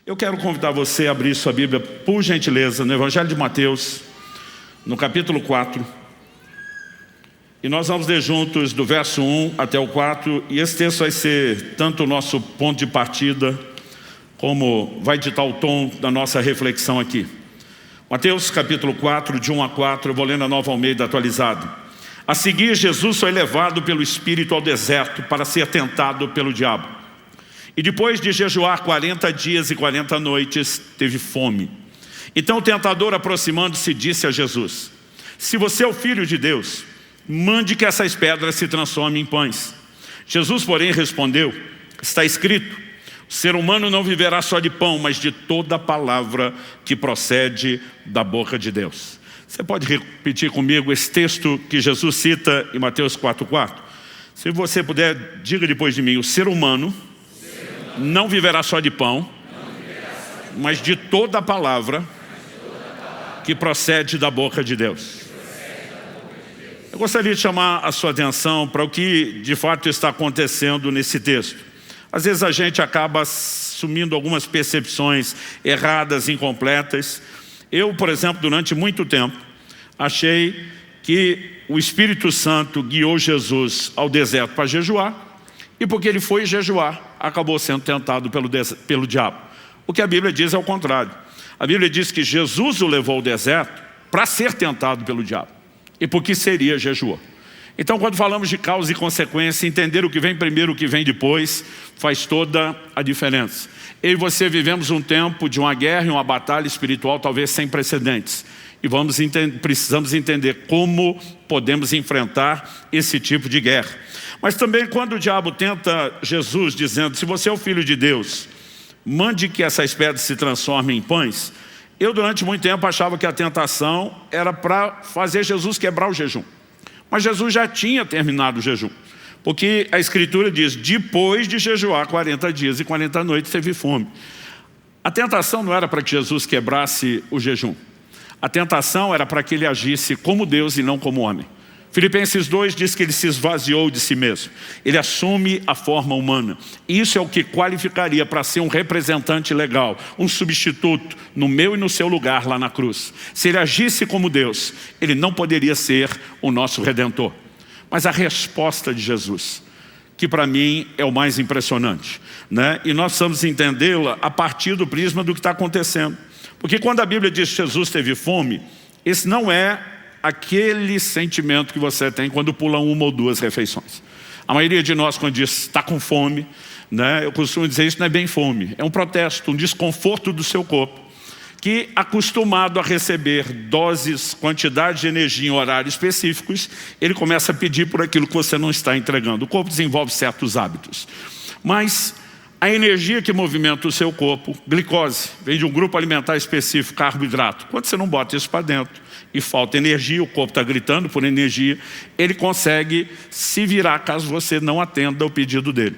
Eu quero convidar você a abrir sua Bíblia, por gentileza, no Evangelho de Mateus, no capítulo 4. E nós vamos ler juntos do verso 1 até o 4. E esse texto vai ser tanto o nosso ponto de partida, como vai ditar o tom da nossa reflexão aqui. Mateus capítulo 4, de 1 a 4, eu vou ler na Nova Almeida atualizada. A seguir, Jesus foi levado pelo Espírito ao deserto para ser tentado pelo diabo. E depois de jejuar 40 dias e 40 noites, teve fome. Então o tentador, aproximando-se, disse a Jesus: se você é o Filho de Deus, mande que essas pedras se transformem em pães. Jesus, porém, respondeu: está escrito, o ser humano não viverá só de pão, mas de toda palavra que procede da boca de Deus. Você pode repetir comigo esse texto que Jesus cita em Mateus 4,4? Se você puder, diga depois de mim: o ser humano não viverá só de pão, mas de toda a palavra que procede da boca de Deus. Eu gostaria de chamar a sua atenção para o que de fato está acontecendo nesse texto. Às vezes a gente acaba assumindo algumas percepções erradas, incompletas. Eu, por exemplo, durante muito tempo, achei que o Espírito Santo guiou Jesus ao deserto para jejuar, e porque ele foi jejuar, acabou sendo tentado pelo diabo. O que a Bíblia diz é o contrário. A Bíblia diz que Jesus o levou ao deserto para ser tentado pelo diabo. E porque seria jejuar. Então, quando falamos de causa e consequência, entender o que vem primeiro, o que vem depois, faz toda a diferença. Eu e você vivemos um tempo de uma guerra e uma batalha espiritual talvez sem precedentes. E precisamos entender como podemos enfrentar esse tipo de guerra. Mas também quando o diabo tenta Jesus dizendo: se você é o Filho de Deus, mande que essas pedras se transformem em pães. Eu durante muito tempo achava que a tentação era para fazer Jesus quebrar o jejum. Mas Jesus já tinha terminado o jejum. Porque a Escritura diz: depois de jejuar 40 dias e 40 noites teve fome. A tentação não era para que Jesus quebrasse o jejum. A tentação era para que ele agisse como Deus e não como homem. Filipenses 2 diz que ele se esvaziou de si mesmo. Ele assume a forma humana. Isso é o que qualificaria para ser um representante legal, um substituto no meu e no seu lugar lá na cruz. Se ele agisse como Deus, ele não poderia ser o nosso Redentor. Mas a resposta de Jesus, que para mim é o mais impressionante, né? E nós precisamos entendê-la a partir do prisma do que está acontecendo. Porque quando a Bíblia diz que Jesus teve fome, esse não é aquele sentimento que você tem quando pula uma ou duas refeições. A maioria de nós, quando diz está com fome, né, eu costumo dizer isso não é bem fome, é um protesto, um desconforto do seu corpo, que acostumado a receber doses, quantidade de energia em horários específicos, ele começa a pedir por aquilo que você não está entregando. O corpo desenvolve certos hábitos. Mas a energia que movimenta o seu corpo, glicose, vem de um grupo alimentar específico, carboidrato. Quando você não bota isso para dentro e falta energia, o corpo está gritando por energia, ele consegue se virar caso você não atenda ao pedido dele.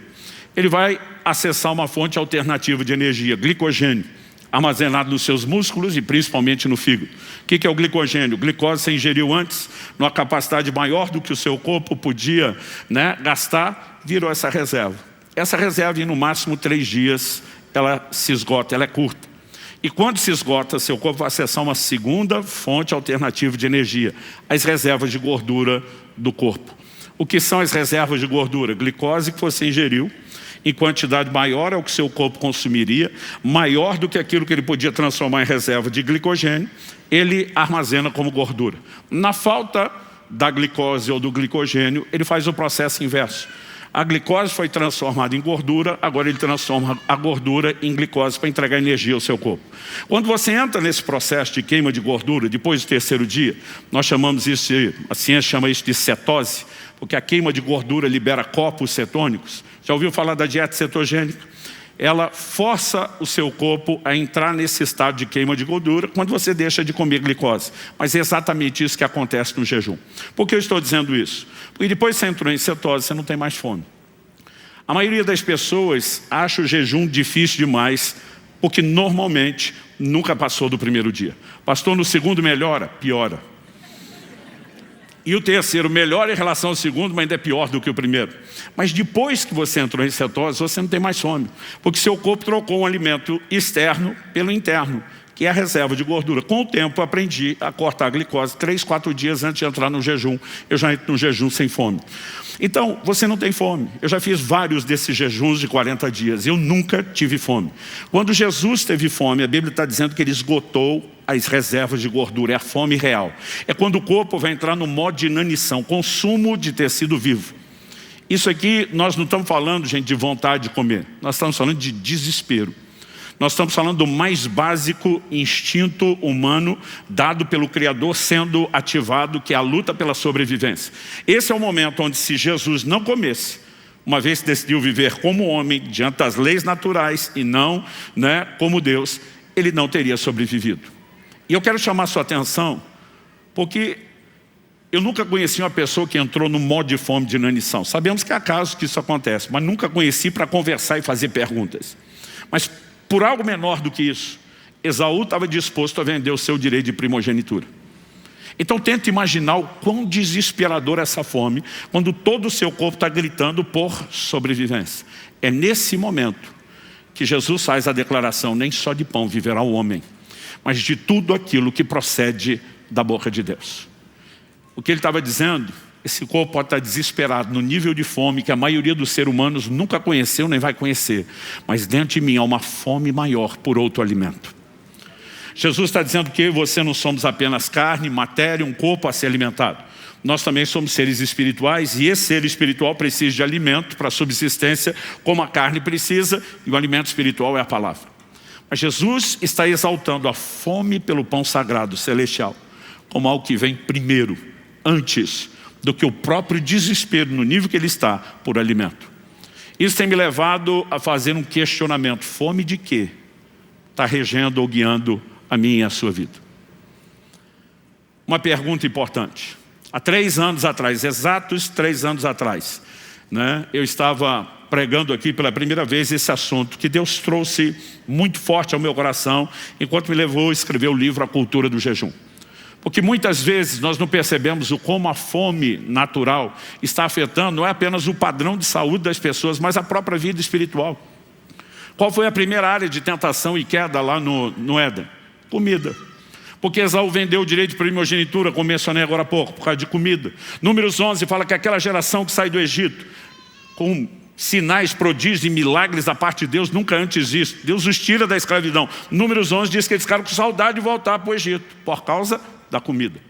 Ele vai acessar uma fonte alternativa de energia, glicogênio, armazenado nos seus músculos e principalmente no fígado. O que é o glicogênio? Glicose você ingeriu antes, numa capacidade maior do que o seu corpo podia, né, gastar, virou essa reserva. Essa reserva, em no máximo 3 dias, ela se esgota, ela é curta. E quando se esgota, seu corpo vai acessar uma segunda fonte alternativa de energia, as reservas de gordura do corpo. O que são as reservas de gordura? Glicose que você ingeriu, em quantidade maior é o que seu corpo consumiria, maior do que aquilo que ele podia transformar em reserva de glicogênio, ele armazena como gordura. Na falta da glicose ou do glicogênio, ele faz o processo inverso. A glicose foi transformada em gordura, agora ele transforma a gordura em glicose para entregar energia ao seu corpo. Quando você entra nesse processo de queima de gordura, depois do 3º dia, nós chamamos isso a ciência chama isso de cetose, porque a queima de gordura libera corpos cetônicos. Já ouviu falar da dieta cetogênica? Ela força o seu corpo a entrar nesse estado de queima de gordura quando você deixa de comer glicose. Mas é exatamente isso que acontece no jejum. Por que eu estou dizendo isso? Porque depois que você entrou em cetose, você não tem mais fome. A maioria das pessoas acha o jejum difícil demais, porque normalmente nunca passou do 1º dia. Pastor, no 2º melhora? Piora. E o terceiro, melhor em relação ao segundo, mas ainda é pior do que o primeiro. Mas depois que você entrou em cetose, você não tem mais fome. Porque seu corpo trocou um alimento externo pelo interno, que é a reserva de gordura. Com o tempo, eu aprendi a cortar a glicose 3, 4 dias antes de entrar no jejum. Eu já entro no jejum sem fome. Então, você não tem fome. Eu já fiz vários desses jejuns de 40 dias. Eu nunca tive fome. Quando Jesus teve fome, a Bíblia está dizendo que ele esgotou as reservas de gordura. É a fome real. É quando o corpo vai entrar no modo de inanição, consumo de tecido vivo. Isso aqui, nós não estamos falando, gente, de vontade de comer. Nós estamos falando de desespero. Nós estamos falando do mais básico instinto humano dado pelo Criador sendo ativado, que é a luta pela sobrevivência. Esse é o momento onde, se Jesus não comesse, uma vez que decidiu viver como homem, diante das leis naturais e não, como Deus, ele não teria sobrevivido. E eu quero chamar a sua atenção, porque eu nunca conheci uma pessoa que entrou no modo de fome de inanição. Sabemos que há casos que isso acontece, mas nunca conheci para conversar e fazer perguntas. Mas por algo menor do que isso, Esaú estava disposto a vender o seu direito de primogenitura. Então tenta imaginar o quão desesperador é essa fome, quando todo o seu corpo está gritando por sobrevivência. É nesse momento que Jesus faz a declaração: nem só de pão viverá o homem, mas de tudo aquilo que procede da boca de Deus. O que ele estava dizendo: esse corpo pode estar desesperado no nível de fome que a maioria dos seres humanos nunca conheceu nem vai conhecer. Mas dentro de mim há uma fome maior por outro alimento. Jesus está dizendo que eu e você não somos apenas carne, matéria, um corpo a ser alimentado. Nós também somos seres espirituais, e esse ser espiritual precisa de alimento para a subsistência, como a carne precisa, e o alimento espiritual é a palavra. Mas Jesus está exaltando a fome pelo pão sagrado, celestial, como algo que vem primeiro, antes do que o próprio desespero no nível que ele está por alimento. Isso tem me levado a fazer um questionamento: fome de quê está regendo ou guiando a minha e a sua vida? Uma pergunta importante. Há 3 anos atrás, exatos 3 anos atrás, eu estava pregando aqui pela primeira vez esse assunto que Deus trouxe muito forte ao meu coração, enquanto me levou a escrever o livro A Cultura do Jejum. Porque muitas vezes nós não percebemos o como a fome natural está afetando não é apenas o padrão de saúde das pessoas, mas a própria vida espiritual. Qual foi a primeira área de tentação e queda lá no Éden? Comida. Porque Esaú vendeu o direito de primogenitura, como mencionei agora há pouco, por causa de comida. Números 11 fala que aquela geração que sai do Egito, com sinais, prodígios e milagres da parte de Deus, nunca antes visto. Deus os tira da escravidão. Números 11 diz que eles ficaram com saudade de voltar para o Egito, por causa da comida.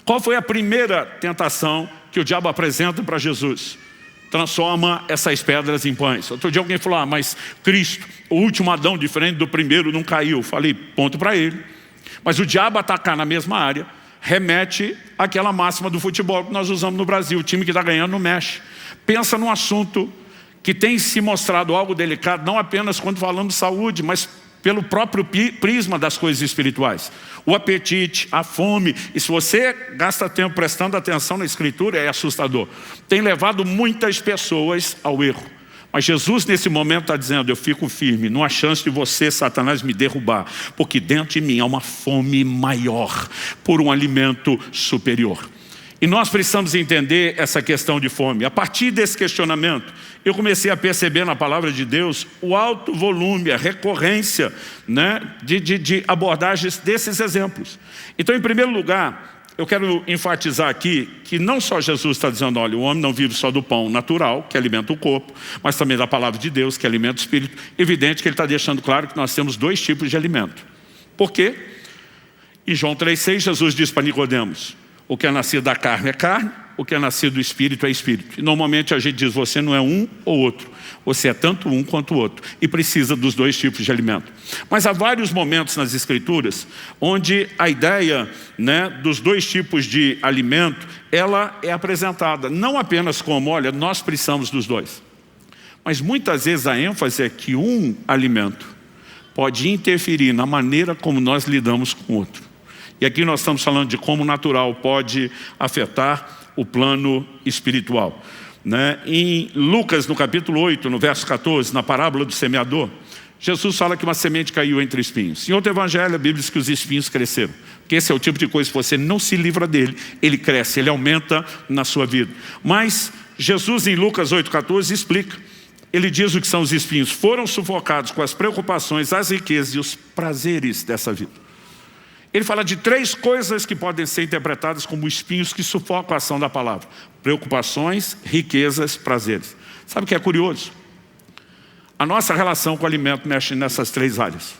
Qual foi a primeira tentação que o diabo apresenta para Jesus? Transforma essas pedras em pães. Outro dia alguém falou: mas Cristo, o último Adão, diferente do primeiro, não caiu. Falei, ponto para ele. Mas o diabo atacar na mesma área remete àquela máxima do futebol que nós usamos no Brasil: o time que está ganhando não mexe. Pensa num assunto que tem se mostrado algo delicado, não apenas quando falamos de saúde, mas pelo próprio prisma das coisas espirituais. O apetite, a fome, e se você gasta tempo prestando atenção na Escritura, é assustador. Tem levado muitas pessoas ao erro. Mas Jesus nesse momento está dizendo: eu fico firme, não há chance de você, Satanás, me derrubar, porque dentro de mim há uma fome maior por um alimento superior. E nós precisamos entender essa questão de fome. A partir desse questionamento, eu comecei a perceber na palavra de Deus o alto volume, a recorrência de abordagens desses exemplos. Então, em primeiro lugar, eu quero enfatizar aqui que não só Jesus está dizendo: olha, o homem não vive só do pão natural, que alimenta o corpo, mas também da palavra de Deus, que alimenta o espírito. Evidente que ele está deixando claro que nós temos 2 tipos de alimento. Por quê? Em João 3,6, Jesus diz para Nicodemos: o que é nascido da carne é carne, o que é nascido do espírito é espírito. E normalmente a gente diz: você não é um ou outro, você é tanto um quanto o outro, e precisa dos 2 tipos de alimento. Mas há vários momentos nas Escrituras onde a ideia dos 2 tipos de alimento, ela é apresentada não apenas como: olha, nós precisamos dos 2. Mas muitas vezes a ênfase é que um alimento pode interferir na maneira como nós lidamos com o outro. E aqui nós estamos falando de como o natural pode afetar o plano espiritual. Em Lucas, no capítulo 8, no verso 14, na parábola do semeador, Jesus fala que uma semente caiu entre espinhos. Em outro evangelho, a Bíblia diz que os espinhos cresceram. Porque esse é o tipo de coisa que você não se livra dele, ele cresce, ele aumenta na sua vida. Mas Jesus, em Lucas 8,14, explica. Ele diz o que são os espinhos. Foram sufocados com as preocupações, as riquezas e os prazeres dessa vida. Ele fala de 3 coisas que podem ser interpretadas como espinhos que sufocam a ação da palavra. Preocupações, riquezas, prazeres. Sabe o que é curioso? A nossa relação com o alimento mexe nessas 3 áreas.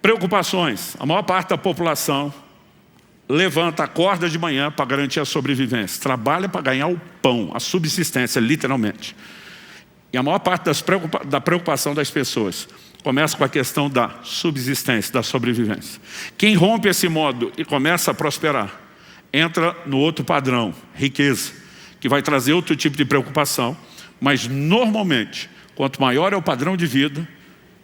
Preocupações. A maior parte da população levanta, acorda de manhã para garantir a sobrevivência. Trabalha para ganhar o pão, a subsistência, literalmente. E a maior parte da preocupação das pessoas começa com a questão da subsistência, da sobrevivência. Quem rompe esse modo e começa a prosperar, entra no outro padrão, riqueza, que vai trazer outro tipo de preocupação, mas normalmente, quanto maior é o padrão de vida,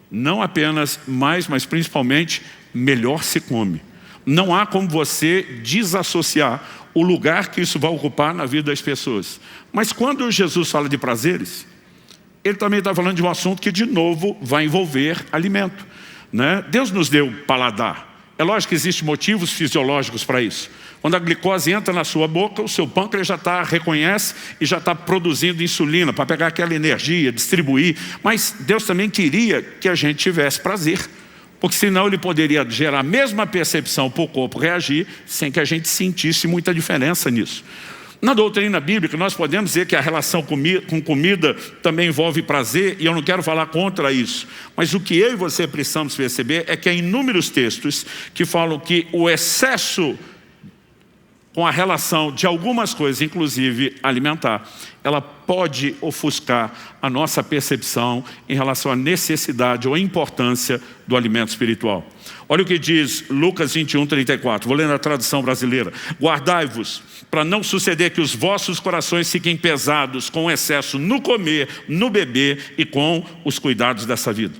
não apenas mais, mas principalmente, melhor se come. Não há como você desassociar o lugar que isso vai ocupar na vida das pessoas. Mas quando Jesus fala de prazeres, ele também está falando de um assunto que, de novo, vai envolver alimento, né? Deus nos deu paladar. É lógico que existem motivos fisiológicos para isso. Quando a glicose entra na sua boca, o seu pâncreas já reconhece e já está produzindo insulina para pegar aquela energia, distribuir. Mas Deus também queria que a gente tivesse prazer, porque senão ele poderia gerar a mesma percepção para o corpo reagir, sem que a gente sentisse muita diferença nisso. Na doutrina bíblica, nós podemos dizer que a relação com comida também envolve prazer, e eu não quero falar contra isso. Mas o que eu e você precisamos perceber é que há inúmeros textos que falam que o excesso com a relação de algumas coisas, inclusive alimentar, ela pode ofuscar a nossa percepção em relação à necessidade ou à importância do alimento espiritual. Olha o que diz Lucas 21:34, vou ler na tradução brasileira. Guardai-vos, para não suceder que os vossos corações fiquem pesados com o excesso no comer, no beber e com os cuidados dessa vida.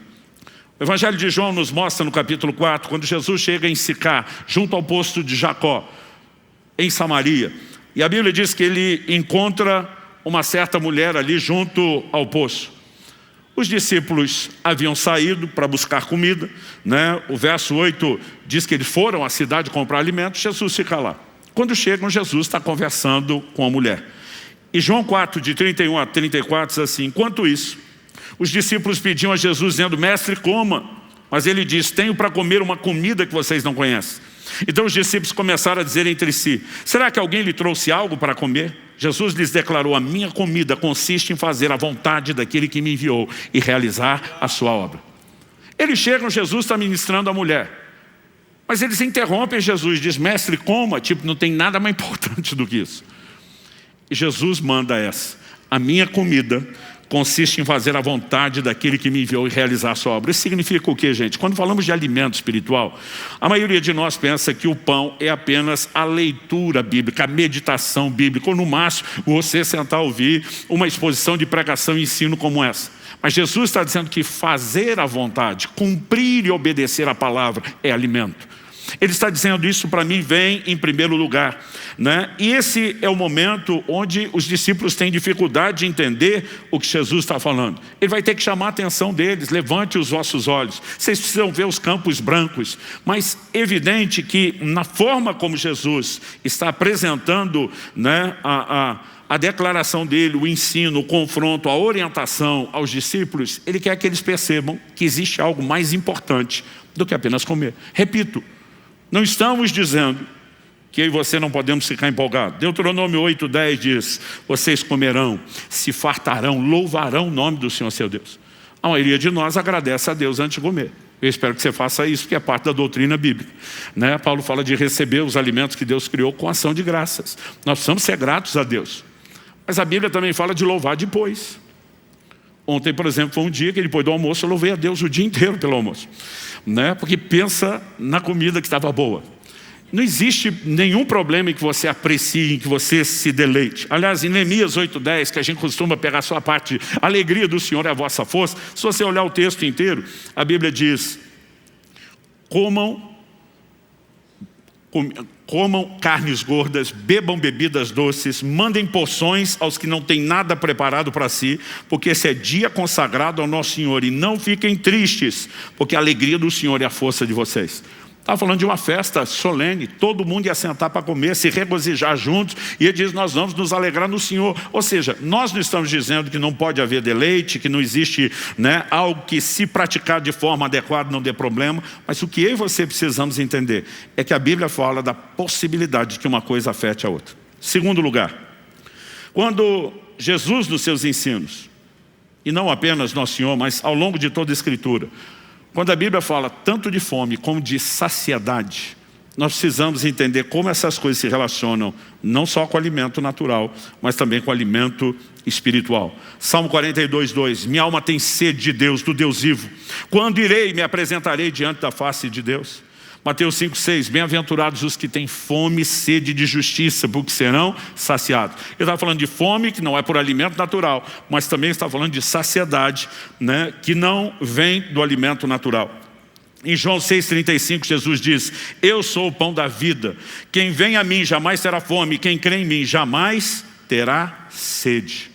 O Evangelho de João nos mostra no capítulo 4, quando Jesus chega em Sicar, junto ao poço de Jacó, em Samaria. E a Bíblia diz que ele encontra uma certa mulher ali junto ao poço. Os discípulos haviam saído para buscar comida, né? O verso 8 diz que eles foram à cidade comprar alimentos, Jesus fica lá. Quando chegam, Jesus está conversando com a mulher. E João 4, de 31 a 34, diz assim, enquanto isso, os discípulos pediam a Jesus, dizendo, mestre, coma. Mas ele diz, tenho para comer uma comida que vocês não conhecem. Então os discípulos começaram a dizer entre si, será que alguém lhe trouxe algo para comer? Jesus lhes declarou, a minha comida consiste em fazer a vontade daquele que me enviou e realizar a sua obra. Eles chegam, Jesus está ministrando a mulher. Mas eles interrompem Jesus, diz, mestre, coma, tipo, não tem nada mais importante do que isso. E Jesus manda essa, a minha comida consiste em fazer a vontade daquele que me enviou e realizar a sua obra. Isso significa o quê, gente? Quando falamos de alimento espiritual, a maioria de nós pensa que o pão é apenas a leitura bíblica, a meditação bíblica, ou no máximo, você sentar a ouvir uma exposição de pregação e ensino como essa. Mas Jesus está dizendo que fazer a vontade, cumprir e obedecer a palavra é alimento. Ele está dizendo isso para mim, vem em primeiro lugar, né? E esse é o momento onde os discípulos têm dificuldade de entender o que Jesus está falando. Ele vai ter que chamar a atenção deles, levante os vossos olhos. Vocês precisam ver os campos brancos. Mas evidente que na forma como Jesus está apresentando, né, a declaração dele, o ensino, o confronto, a orientação aos discípulos, ele quer que eles percebam que existe algo mais importante do que apenas comer. Repito, não estamos dizendo que eu e você não podemos ficar empolgados. Deuteronômio 8:10 diz, vocês comerão, se fartarão, louvarão o nome do Senhor seu Deus. A maioria de nós agradece a Deus antes de comer. Eu espero que você faça isso, porque é parte da doutrina bíblica, né? Paulo fala de receber os alimentos que Deus criou com ação de graças. Nós precisamos ser gratos a Deus. Mas a Bíblia também fala de louvar depois. Ontem, por exemplo, foi um dia que depois do almoço eu louvei a Deus o dia inteiro pelo almoço, né? Porque pensa na comida que estava boa. Não existe nenhum problema em que você aprecie, em que você se deleite. Aliás, em Neemias 8:10, que a gente costuma pegar só a parte, a alegria do Senhor é a vossa força, se você olhar o texto inteiro, a Bíblia diz, comam carnes gordas, bebam bebidas doces, mandem porções aos que não têm nada preparado para si, porque esse é dia consagrado ao nosso Senhor. E não fiquem tristes, porque a alegria do Senhor é a força de vocês. Estava falando de uma festa solene, todo mundo ia sentar para comer, se regozijar juntos, e ele diz, nós vamos nos alegrar no Senhor. Ou seja, nós não estamos dizendo que não pode haver deleite, que não existe, né, algo que se praticar de forma adequada não dê problema, mas o que eu e você precisamos entender é que a Bíblia fala da possibilidade de que uma coisa afete a outra. Segundo lugar, quando Jesus nos seus ensinos, e não apenas nosso Senhor, mas ao longo de toda a Escritura, quando a Bíblia fala tanto de fome como de saciedade, nós precisamos entender como essas coisas se relacionam não só com o alimento natural, mas também com o alimento espiritual. Salmo 42:2, minha alma tem sede de Deus, do Deus vivo. Quando irei, me apresentarei diante da face de Deus. Mateus 5:6, bem-aventurados os que têm fome e sede de justiça, porque serão saciados. Ele está falando de fome, que não é por alimento natural, mas também está falando de saciedade, né, que não vem do alimento natural. Em João 6,35, Jesus diz, eu sou o pão da vida. Quem vem a mim jamais terá fome, quem crê em mim jamais terá sede.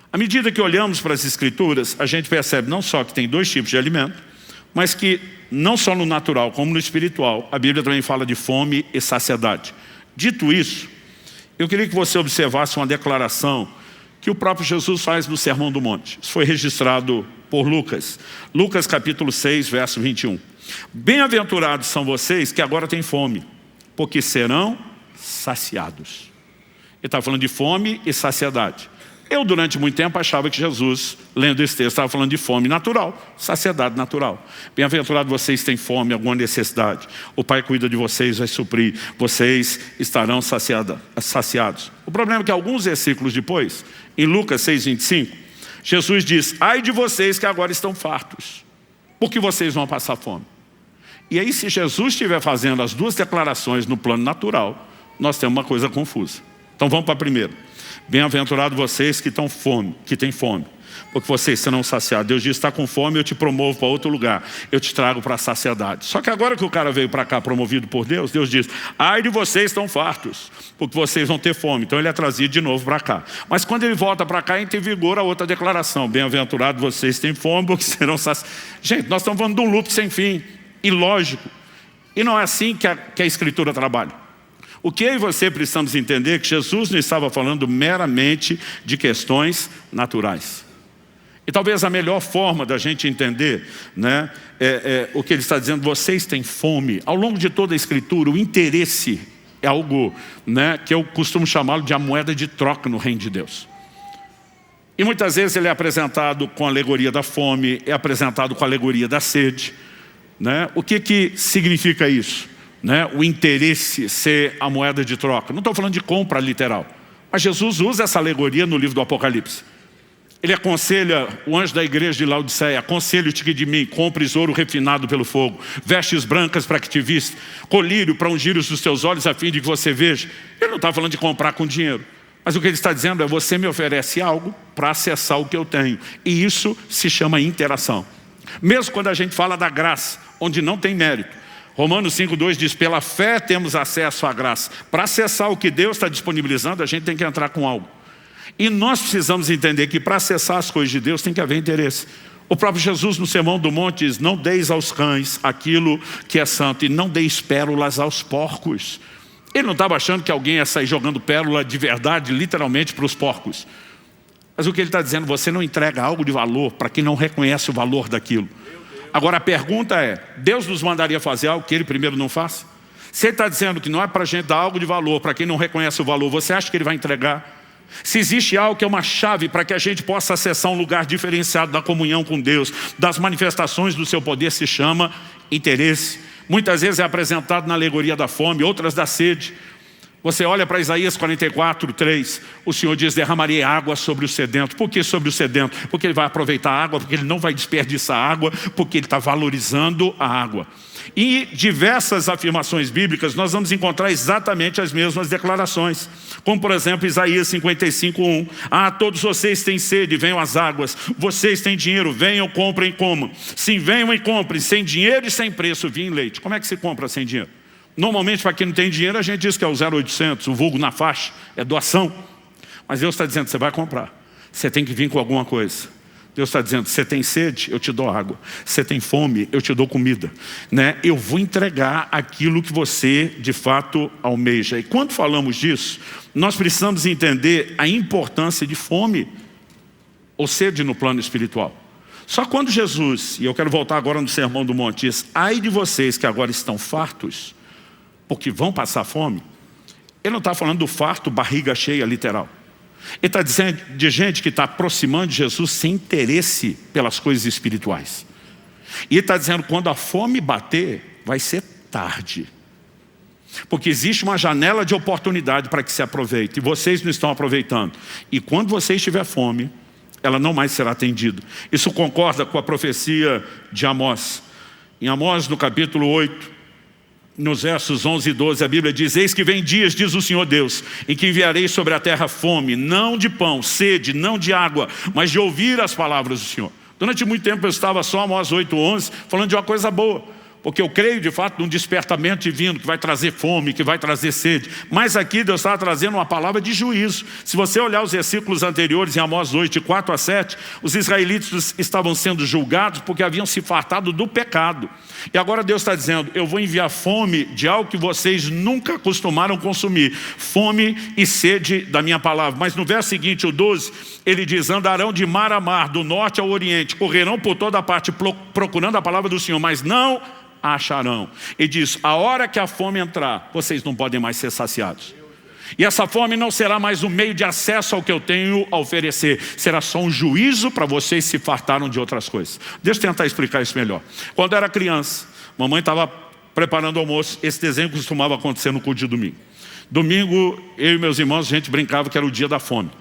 À medida que olhamos para as Escrituras, a gente percebe não só que tem dois tipos de alimento, mas que não só no natural como no espiritual, a Bíblia também fala de fome e saciedade. Dito isso, eu queria que você observasse uma declaração que o próprio Jesus faz no Sermão do Monte. Isso foi registrado por Lucas. Lucas capítulo 6, verso 21. Bem-aventurados são vocês que agora têm fome, porque serão saciados. Ele está falando de fome e saciedade. Eu, durante muito tempo, achava que Jesus, lendo esse texto, estava falando de fome natural, saciedade natural. Bem-aventurado vocês têm fome, alguma necessidade. O Pai cuida de vocês, vai suprir. Vocês estarão saciados. O problema é que alguns versículos depois, em Lucas 6,25, Jesus diz, ai de vocês que agora estão fartos, porque vocês vão passar fome. E aí, se Jesus estiver fazendo as duas declarações no plano natural, nós temos uma coisa confusa. Então vamos para a primeira. Bem-aventurados vocês que têm fome, porque vocês serão saciados. Deus diz, está com fome, eu te promovo para outro lugar, eu te trago para a saciedade. Só que agora que o cara veio para cá promovido por Deus, Deus diz, ai de vocês estão fartos, porque vocês vão ter fome. Então ele é trazido de novo para cá. Mas quando ele volta para cá, entra em vigor a outra declaração. Bem-aventurados vocês têm fome, porque serão saciados. Gente, nós estamos falando de um loop sem fim, ilógico. E não é assim que a Escritura trabalha. O que eu e você precisamos entender é que Jesus não estava falando meramente de questões naturais. E talvez a melhor forma da gente entender, né, o que ele está dizendo, vocês têm fome. Ao longo de toda a Escritura, o interesse é algo, né, que eu costumo chamá-lo de a moeda de troca no reino de Deus. E muitas vezes ele é apresentado com a alegoria da fome, é apresentado com a alegoria da sede. Né? O que significa isso? Né, o interesse ser a moeda de troca. Não estou falando de compra literal, mas Jesus usa essa alegoria no livro do Apocalipse. Ele aconselha o anjo da igreja de Laodiceia, aconselho-te que de mim compres ouro refinado pelo fogo, vestes brancas para que te viste, colírio para ungir os dos teus olhos a fim de que você veja. Ele não está falando de comprar com dinheiro, mas o que ele está dizendo é, você me oferece algo para acessar o que eu tenho, e isso se chama interação. Mesmo quando a gente fala da graça, onde não tem mérito, Romanos 5,2 diz, pela fé temos acesso à graça. Para acessar o que Deus está disponibilizando, a gente tem que entrar com algo. E nós precisamos entender que para acessar as coisas de Deus tem que haver interesse. O próprio Jesus no Sermão do Monte diz, não deis aos cães aquilo que é santo e não deis pérolas aos porcos. Ele não estava achando que alguém ia sair jogando pérola de verdade, literalmente, para os porcos. Mas o que ele está dizendo, você não entrega algo de valor para quem não reconhece o valor daquilo. Agora a pergunta é, Deus nos mandaria fazer algo que Ele primeiro não faz? Se Ele está dizendo que não é para a gente dar algo de valor, para quem não reconhece o valor, você acha que Ele vai entregar? Se existe algo que é uma chave para que a gente possa acessar um lugar diferenciado da comunhão com Deus, das manifestações do seu poder, se chama interesse. Muitas vezes é apresentado na alegoria da fome, outras da sede. Você olha para Isaías 44:3, o Senhor diz, derramarei água sobre o sedento. Por que sobre o sedento? Porque ele vai aproveitar a água, porque ele não vai desperdiçar a água, porque ele está valorizando a água. E diversas afirmações bíblicas nós vamos encontrar exatamente as mesmas declarações. Como por exemplo Isaías 55:1. Ah, todos vocês têm sede, venham às águas. Vocês têm dinheiro, venham, comprem e comam. Sim, venham e comprem, sem dinheiro e sem preço, vinho e leite. Como é que se compra sem dinheiro? Normalmente, para quem não tem dinheiro, a gente diz que é o 0800, o vulgo na faixa, é doação. Mas Deus está dizendo, você vai comprar. Você tem que vir com alguma coisa. Deus está dizendo, você tem sede, eu te dou água. Você tem fome, eu te dou comida. Né? Eu vou entregar aquilo que você, de fato, almeja. E quando falamos disso, nós precisamos entender a importância de fome ou sede no plano espiritual. Só quando Jesus, e eu quero voltar agora no Sermão do Monte, diz, ai de vocês que agora estão fartos, porque vão passar fome. Ele não está falando do farto, barriga cheia, literal. Ele está dizendo de gente que está aproximando de Jesus sem interesse pelas coisas espirituais. E ele está dizendo, quando a fome bater, vai ser tarde. Porque existe uma janela de oportunidade para que se aproveite. E vocês não estão aproveitando. E quando vocês tiver fome, ela não mais será atendida. Isso concorda com a profecia de Amós. Em Amós, no capítulo 8, nos versos 11 e 12, a Bíblia diz, eis que vem dias, diz o Senhor Deus, em que enviarei sobre a terra fome, não de pão, sede, não de água, mas de ouvir as palavras do Senhor. Durante muito tempo eu estava só, Amós 8:11, falando de uma coisa boa. Porque eu creio de fato num despertamento divino que vai trazer fome, que vai trazer sede. Mas aqui Deus estava trazendo uma palavra de juízo. Se você olhar os versículos anteriores em Amós 8, de 4 a 7, os israelitas estavam sendo julgados porque haviam se fartado do pecado. E agora Deus está dizendo, eu vou enviar fome de algo que vocês nunca acostumaram consumir. Fome e sede da minha palavra. Mas no verso seguinte, o 12, ele diz, andarão de mar a mar, do norte ao oriente, correrão por toda parte procurando a palavra do Senhor, mas não a acharão. E diz, a hora que a fome entrar, vocês não podem mais ser saciados. E essa fome não será mais um meio de acesso ao que eu tenho a oferecer. Será só um juízo para vocês se fartaram de outras coisas. Deixa eu tentar explicar isso melhor. Quando eu era criança, mamãe estava preparando o almoço. Esse desenho costumava acontecer no culto de domingo. Domingo, eu e meus irmãos, a gente brincava que era o dia da fome.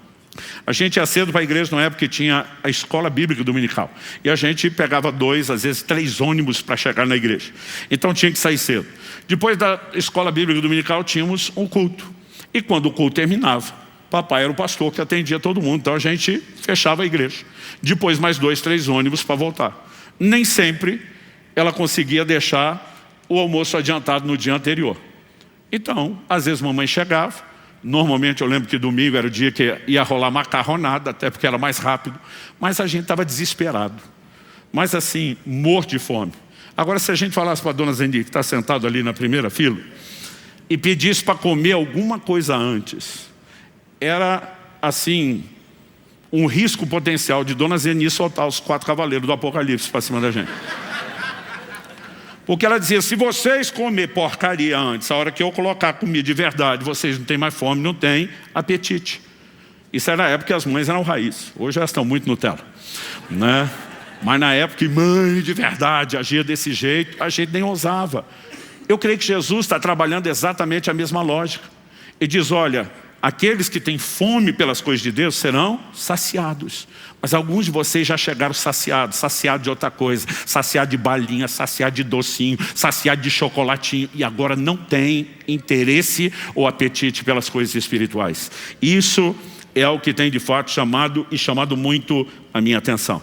A gente ia cedo para a igreja na época que tinha a escola bíblica dominical. E a gente pegava 2, às vezes 3 ônibus para chegar na igreja. Então tinha que sair cedo. Depois da escola bíblica dominical tínhamos um culto. E quando o culto terminava, papai era o pastor que atendia todo mundo. Então a gente fechava a igreja. Depois mais 2, 3 ônibus para voltar. Nem sempre ela conseguia deixar o almoço adiantado no dia anterior. Então, às vezes mamãe chegava. Normalmente eu lembro que domingo era o dia que ia rolar macarronada, até porque era mais rápido. Mas a gente estava desesperado. Mas assim, morto de fome. Agora se a gente falasse para a dona Zendi, que está sentado ali na primeira fila, e pedisse para comer alguma coisa antes, era assim, um risco potencial de dona Zeni soltar os 4 cavaleiros do Apocalipse para cima da gente. Porque ela dizia, se vocês comer porcaria antes, a hora que eu colocar comida de verdade, vocês não têm mais fome, não têm apetite. Isso era na época que as mães eram raiz. Hoje elas estão muito Nutella, né? Mas na época que mãe de verdade agia desse jeito, a gente nem ousava. Eu creio que Jesus está trabalhando exatamente a mesma lógica. Ele diz, olha, aqueles que têm fome pelas coisas de Deus serão saciados. Mas alguns de vocês já chegaram saciados de outra coisa, saciados de balinha, saciados de docinho, saciados de chocolatinho, e agora não tem interesse ou apetite pelas coisas espirituais. Isso é o que tem de fato chamado muito a minha atenção.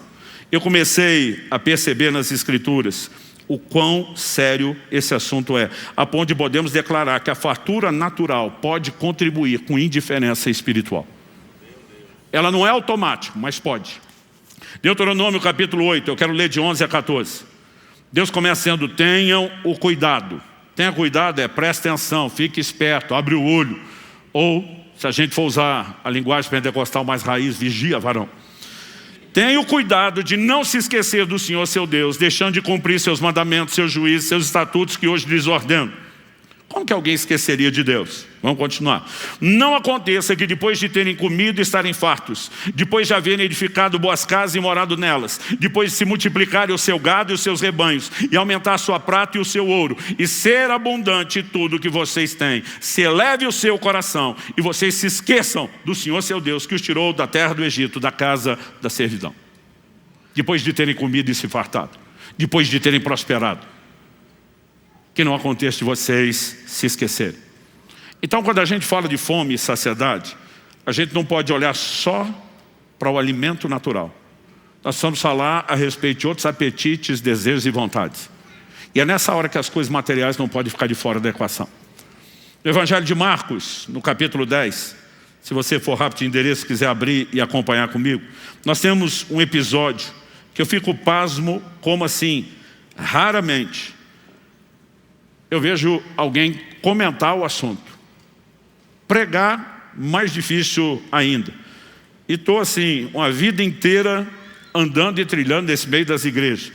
Eu comecei a perceber nas Escrituras o quão sério esse assunto é, a ponto de podemos declarar que a fartura natural pode contribuir com indiferença espiritual. Ela não é automática, mas pode. Deuteronômio capítulo 8, eu quero ler de 11 a 14. Deus começa dizendo, tenham o cuidado. Tenha cuidado, preste atenção, fique esperto, abre o olho. Ou, se a gente for usar a linguagem pentecostal mais raiz, vigia, varão. Tenha o cuidado de não se esquecer do Senhor seu Deus, deixando de cumprir seus mandamentos, seus juízos, seus estatutos que hoje lhes ordeno. Como que alguém esqueceria de Deus? Vamos continuar. Não aconteça que depois de terem comido estarem fartos, depois de haverem edificado boas casas e morado nelas, depois de se multiplicarem o seu gado e os seus rebanhos, e aumentar a sua prata e o seu ouro, e ser abundante tudo que vocês têm, se eleve o seu coração, e vocês se esqueçam do Senhor seu Deus, que os tirou da terra do Egito, da casa da servidão. Depois de terem comido e se fartado, depois de terem prosperado, que não aconteça de vocês se esquecerem. Então, quando a gente fala de fome e saciedade, a gente não pode olhar só para o alimento natural. Nós vamos falar a respeito de outros apetites, desejos e vontades, E é nessa hora que as coisas materiais não podem ficar de fora da equação. No Evangelho de Marcos, no capítulo 10, se você for rápido de endereço, quiser abrir e acompanhar comigo, nós temos um episódio que eu fico pasmo, como assim, raramente eu vejo alguém comentar o assunto. Pregar, mais difícil ainda. E estou assim, uma vida inteira andando e trilhando nesse meio das igrejas.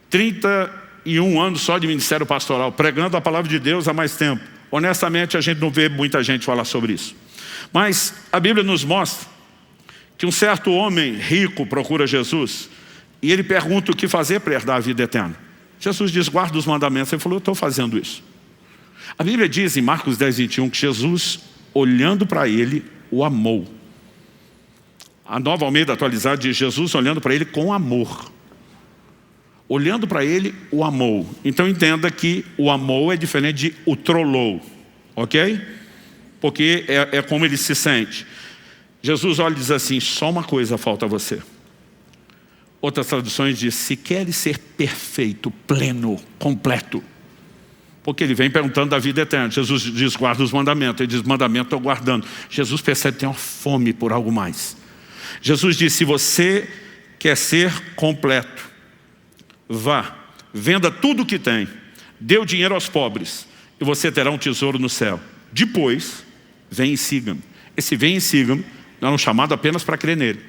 31 anos só de ministério pastoral, pregando a palavra de Deus há mais tempo. Honestamente, a gente não vê muita gente falar sobre isso. Mas a Bíblia nos mostra que um certo homem rico procura Jesus e ele pergunta o que fazer para herdar a vida eterna. Jesus diz, guarda os mandamentos. Ele falou, eu estou fazendo isso. A Bíblia diz em Marcos 10, 21, que Jesus, olhando para ele, o amou. A Nova Almeida atualizada diz, Jesus olhando para ele com amor. Olhando para ele, o amou. Então entenda que o amou é diferente de o trollou. Ok? Porque é como ele se sente. Jesus olha e diz assim, só uma coisa falta a você. Outras traduções dizem, se queres ser perfeito, pleno, completo. Porque ele vem perguntando da vida eterna. Jesus diz, guarda os mandamentos. Ele diz, mandamento estou guardando. Jesus percebe que tem uma fome por algo mais. Jesus diz, se você quer ser completo, vá, venda tudo o que tem, dê o dinheiro aos pobres, e você terá um tesouro no céu. Depois, vem e siga-me. Esse vem e siga-me não é um chamado apenas para crer nele.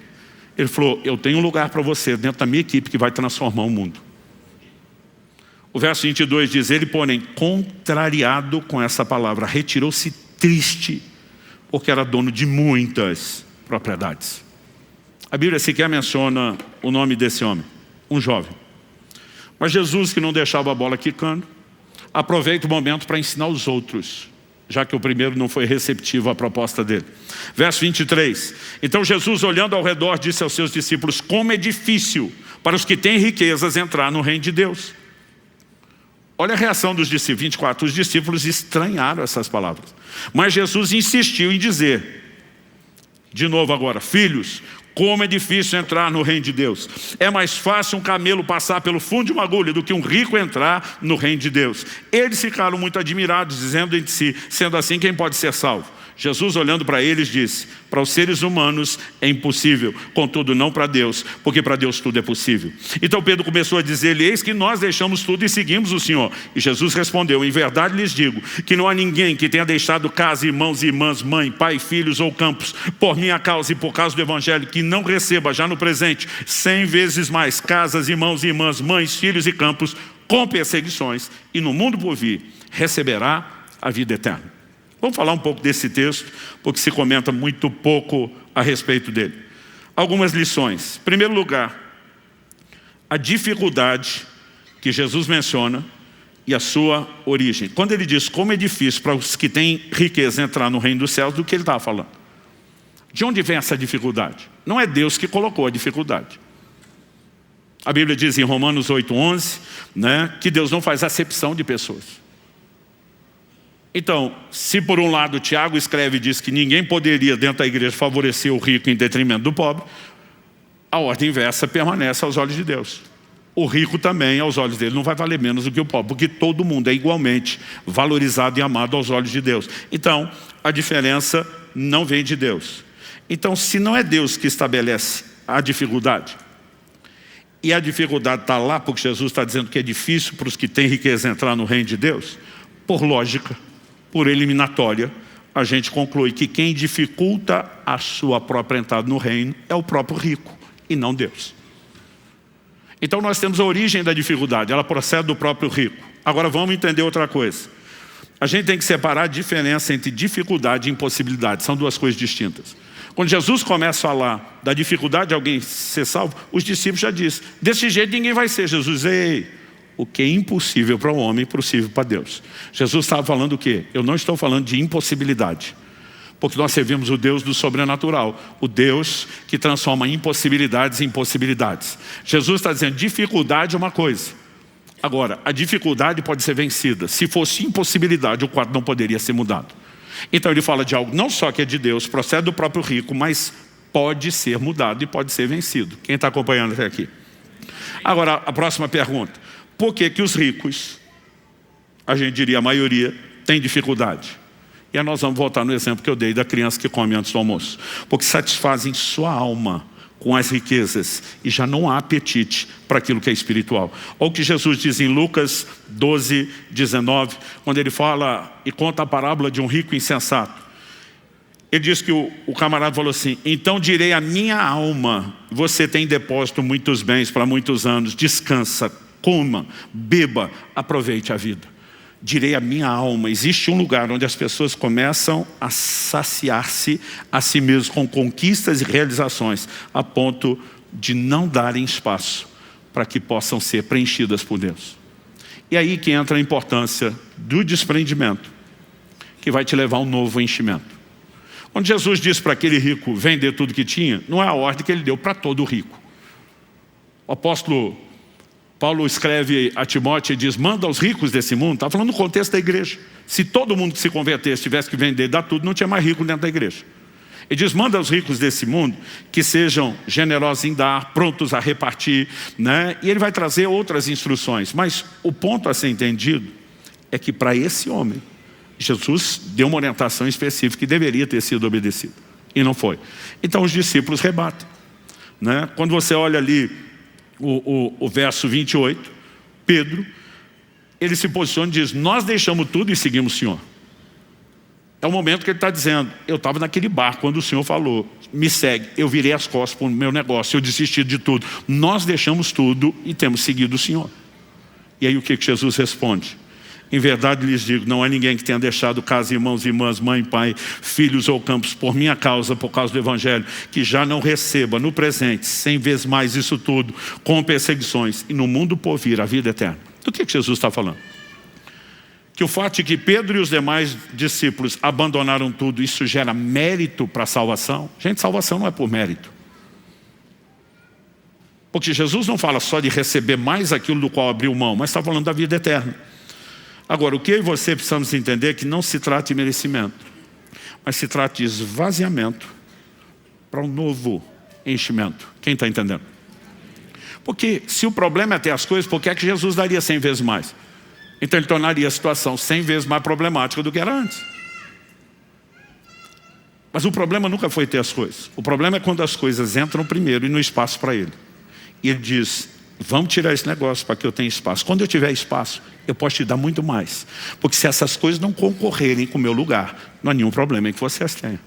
Ele falou, eu tenho um lugar para você dentro da minha equipe que vai transformar o mundo. O verso 22 diz, ele, porém, contrariado com essa palavra, retirou-se triste, porque era dono de muitas propriedades. A Bíblia sequer menciona o nome desse homem, um jovem. Mas Jesus, que não deixava a bola quicando, aproveita o momento para ensinar os outros, já que o primeiro não foi receptivo à proposta dele. Verso 23. Então Jesus, olhando ao redor, disse aos seus discípulos, como é difícil para os que têm riquezas entrar no reino de Deus. Olha a reação dos discípulos. 24. Os discípulos estranharam essas palavras. Mas Jesus insistiu em dizer, de novo agora, filhos, como é difícil entrar no reino de Deus. É mais fácil um camelo passar pelo fundo de uma agulha do que um rico entrar no reino de Deus. Eles ficaram muito admirados, dizendo entre si, sendo assim, quem pode ser salvo? Jesus, olhando para eles, disse, para os seres humanos é impossível, contudo não para Deus, porque para Deus tudo é possível. Então Pedro começou a dizer-lhe, eis que nós deixamos tudo e seguimos o Senhor. E Jesus respondeu, em verdade lhes digo, que não há ninguém que tenha deixado casa, irmãos e irmãs, mãe, pai, filhos ou campos, por minha causa e por causa do Evangelho, que não receba já no presente 100 vezes mais casas, irmãos e irmãs, mães, filhos e campos, com perseguições, e no mundo por vir receberá a vida eterna. Vamos falar um pouco desse texto, porque se comenta muito pouco a respeito dele. Algumas lições. Em primeiro lugar, a dificuldade que Jesus menciona e a sua origem. Quando ele diz como é difícil para os que têm riqueza entrar no reino dos céus, do que ele estava falando? De onde vem essa dificuldade? Não é Deus que colocou a dificuldade. A Bíblia diz em Romanos 8:11, né, que Deus não faz acepção de pessoas. Então, se por um lado Tiago escreve e diz que ninguém poderia dentro da igreja favorecer o rico em detrimento do pobre, a ordem inversa permanece aos olhos de Deus. O rico também, aos olhos dele, não vai valer menos do que o pobre, porque todo mundo é igualmente valorizado e amado aos olhos de Deus. Então, a diferença não vem de Deus. Então, se não é Deus que estabelece a dificuldade, e a dificuldade está lá porque Jesus está dizendo que é difícil para os que têm riqueza entrar no reino de Deus, por lógica, por eliminatória, a gente conclui que quem dificulta a sua própria entrada no reino é o próprio rico e não Deus. Então nós temos a origem da dificuldade, ela procede do próprio rico. Agora vamos entender outra coisa. A gente tem que separar a diferença entre dificuldade e impossibilidade, são duas coisas distintas. Quando Jesus começa a falar da dificuldade de alguém ser salvo, os discípulos já dizem, desse jeito ninguém vai ser. Jesus, ei, o que é impossível para o homem, é possível para Deus. Jesus estava falando o quê? Eu não estou falando de impossibilidade, porque nós servimos o Deus do sobrenatural, o Deus que transforma impossibilidades em possibilidades. Jesus está dizendo, dificuldade é uma coisa. Agora, a dificuldade pode ser vencida. Se fosse impossibilidade, o quadro não poderia ser mudado. Então ele fala de algo não só que é de Deus, procede do próprio rico, mas pode ser mudado e pode ser vencido. Quem está acompanhando até aqui? Agora, a próxima pergunta. Por que que os ricos a gente diria a maioria, tem dificuldade. E aí nós vamos voltar no exemplo que eu dei da criança que come antes do almoço. Porque satisfazem sua alma com as riquezas e já não há apetite para aquilo que é espiritual. Olha o que Jesus diz em Lucas 12, 19, quando ele fala e conta a parábola de um rico insensato. Ele diz que o camarada falou assim: então direi à minha alma, você tem depósito muitos bens para muitos anos, descansa, coma, beba, aproveite a vida. Direi à minha alma, existe um lugar onde as pessoas começam a saciar-se a si mesmos com conquistas e realizações, a ponto de não darem espaço para que possam ser preenchidas por Deus. E aí que entra a importância do desprendimento, que vai te levar a um novo enchimento. Quando Jesus disse para aquele rico vender tudo que tinha, não é a ordem que ele deu para todo rico. O apóstolo Paulo escreve a Timóteo e diz: manda aos ricos desse mundo. Está falando no contexto da igreja. Se todo mundo que se convertesse tivesse que vender e dar tudo, não tinha mais rico dentro da igreja. Ele diz: manda aos ricos desse mundo que sejam generosos em dar, prontos a repartir, né? E ele vai trazer outras instruções. Mas o ponto a ser entendido é que para esse homem, Jesus deu uma orientação específica que deveria ter sido obedecida. E não foi. Então os discípulos rebatem, né? Quando você olha ali o verso 28, Pedro, ele se posiciona e diz: nós deixamos tudo e seguimos o Senhor. É o momento que ele está dizendo: eu estava naquele bar quando o Senhor falou, me segue, eu virei as costas para o meu negócio, eu desisti de tudo. Nós deixamos tudo e temos seguido o Senhor. E aí o que Jesus responde? Em verdade lhes digo, não há ninguém que tenha deixado casa, irmãos e irmãs, mãe, pai, filhos ou campos, por minha causa, por causa do Evangelho, que já não receba no presente 100 vezes mais isso tudo, com perseguições, e no mundo por vir a vida eterna. Do que Jesus está falando? Que o fato de que Pedro e os demais discípulos abandonaram tudo, isso gera mérito para a salvação? Gente, salvação não é por mérito. Porque Jesus não fala só de receber mais aquilo do qual abriu mão, mas está falando da vida eterna. Agora, o que eu e você precisamos entender é que não se trata de merecimento, mas se trata de esvaziamento para um novo enchimento. Quem está entendendo? Porque se o problema é ter as coisas, por que é que Jesus daria 100 vezes mais? Então ele tornaria a situação 100 vezes mais problemática do que era antes. Mas o problema nunca foi ter as coisas. O problema é quando as coisas entram primeiro e no espaço para ele. E ele diz: vamos tirar esse negócio para que eu tenha espaço. Quando eu tiver espaço, eu posso te dar muito mais. Porque se essas coisas não concorrerem com o meu lugar, não há nenhum problema em que você as tenha.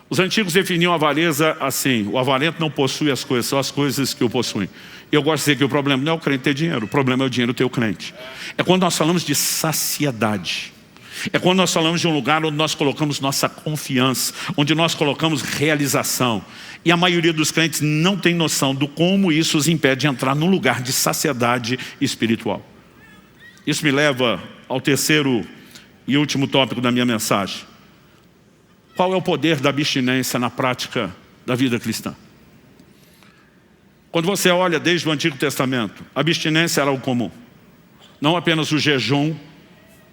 Os antigos definiam a avareza assim: o avarento não possui as coisas, são as coisas que o possuem. Eu gosto de dizer que o problema não é o crente ter dinheiro, o problema é o dinheiro ter o crente. É quando nós falamos de saciedade. É quando nós falamos de um lugar onde nós colocamos nossa confiança, onde nós colocamos realização. E a maioria dos crentes não tem noção do como isso os impede de entrar num lugar de saciedade espiritual. Isso me leva ao terceiro e último tópico da minha mensagem. Qual é o poder da abstinência na prática da vida cristã? Quando você olha desde o Antigo Testamento, a abstinência era algo comum. Não apenas o jejum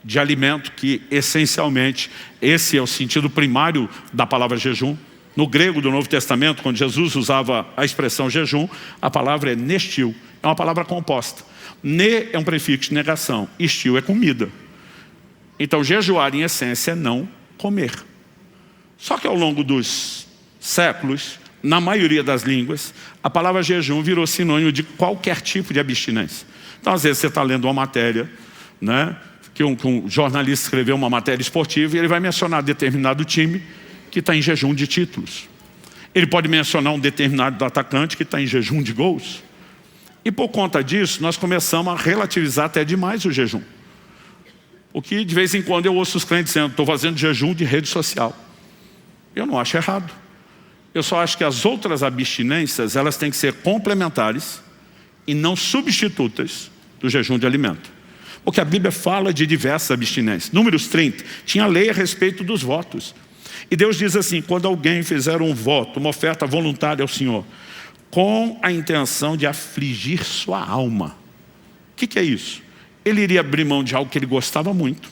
de alimento, que essencialmente esse é o sentido primário da palavra jejum. No grego do Novo Testamento, quando Jesus usava a expressão jejum, a palavra é nestil, é uma palavra composta. Ne é um prefixo de negação, estil é comida. Então jejuar em essência é não comer. Só que ao longo dos séculos, na maioria das línguas, a palavra jejum virou sinônimo de qualquer tipo de abstinência. Então às vezes você está lendo uma matéria, né, que um jornalista escreveu uma matéria esportiva e ele vai mencionar determinado time que está em jejum de títulos. Ele pode mencionar um determinado atacante que está em jejum de gols. E por conta disso, nós começamos a relativizar até demais o jejum. O que de vez em quando eu ouço os crentes dizendo: estou fazendo jejum de rede social. Eu não acho errado. Eu só acho que as outras abstinências, elas têm que ser complementares e não substitutas do jejum de alimento. Porque a Bíblia fala de diversas abstinências. Números 30, tinha lei a respeito dos votos. E Deus diz assim: quando alguém fizer um voto, uma oferta voluntária ao Senhor, com a intenção de afligir sua alma. O que é isso? Ele iria abrir mão de algo que ele gostava muito.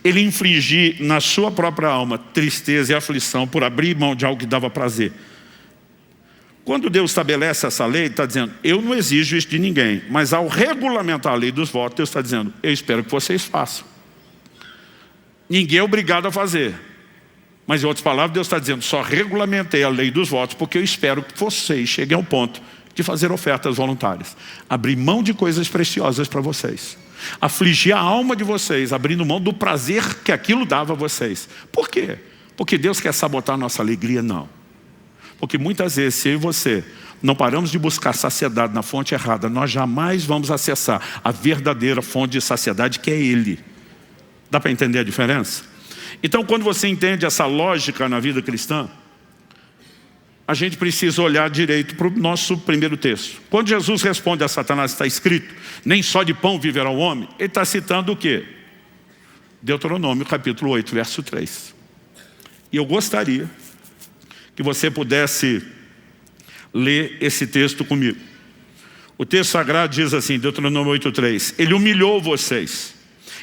Ele infligir na sua própria alma tristeza e aflição por abrir mão de algo que dava prazer. Quando Deus estabelece essa lei, Ele está dizendo, eu não exijo isso de ninguém. Mas ao regulamentar a lei dos votos, Deus está dizendo, eu espero que vocês façam. Ninguém é obrigado a fazer. Mas em outras palavras, Deus está dizendo, só regulamentei a lei dos votos porque eu espero que vocês cheguem ao ponto de fazer ofertas voluntárias. Abrir mão de coisas preciosas para vocês. Afligir a alma de vocês, abrindo mão do prazer que aquilo dava a vocês. Por quê? Porque Deus quer sabotar a nossa alegria? Não. Porque muitas vezes, se eu e você não paramos de buscar saciedade na fonte errada, nós jamais vamos acessar a verdadeira fonte de saciedade, que é Ele. Dá para entender a diferença? Então, quando você entende essa lógica na vida cristã, a gente precisa olhar direito para o nosso primeiro texto. Quando Jesus responde a Satanás, está escrito, nem só de pão viverá o homem, ele está citando o quê? Deuteronômio capítulo 8, verso 3. E eu gostaria que você pudesse ler esse texto comigo. O texto sagrado diz assim, Deuteronômio 8:3, ele humilhou vocês,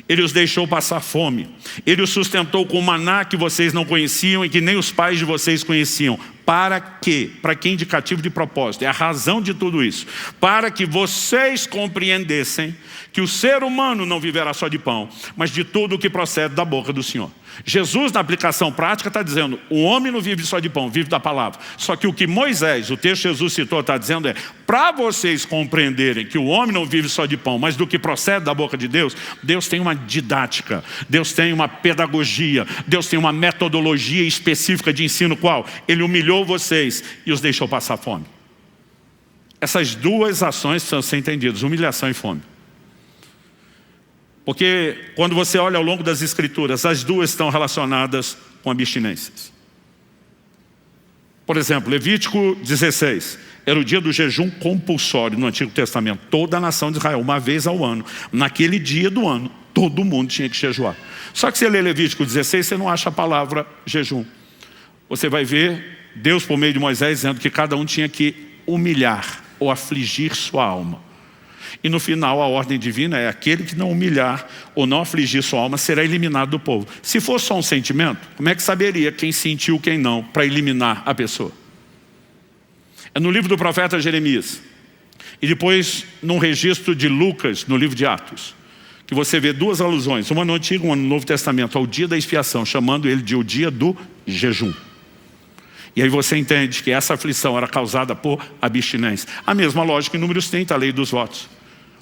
ele os deixou passar fome, ele os sustentou com maná que vocês não conheciam e que nem os pais de vocês conheciam. Para quê? Para que indicativo de propósito? É a razão de tudo isso. Para que vocês compreendessem que o ser humano não viverá só de pão, mas de tudo o que procede da boca do Senhor. Jesus, na aplicação prática, está dizendo, o homem não vive só de pão, vive da palavra. Só que o que Moisés, o texto que Jesus citou, está dizendo é, para vocês compreenderem que o homem não vive só de pão, mas do que procede da boca de Deus, Deus tem uma didática, Deus tem uma pedagogia, Deus tem uma metodologia específica de ensino, qual? Ele humilhou vocês e os deixou passar fome. Essas duas ações precisam ser entendidas, humilhação e fome. Porque quando você olha ao longo das Escrituras, as duas estão relacionadas com abstinências. Por exemplo, Levítico 16, era o dia do jejum compulsório no Antigo Testamento. Toda a nação de Israel, uma vez ao ano. Naquele dia do ano, todo mundo tinha que jejuar. Só que se você lê Levítico 16, você não acha a palavra jejum. Você vai ver Deus, por meio de Moisés, dizendo que cada um tinha que humilhar ou afligir sua alma. E no final a ordem divina é aquele que não humilhar ou não afligir sua alma será eliminado do povo. Se for só um sentimento, como é que saberia quem sentiu quem não para eliminar a pessoa? É no livro do profeta Jeremias e depois num registro de Lucas no livro de Atos que você vê duas alusões, uma no Antigo e uma no Novo Testamento ao dia da expiação, chamando ele de o dia do jejum. E aí você entende que essa aflição era causada por abstinência. A mesma lógica em Números 30, a lei dos votos.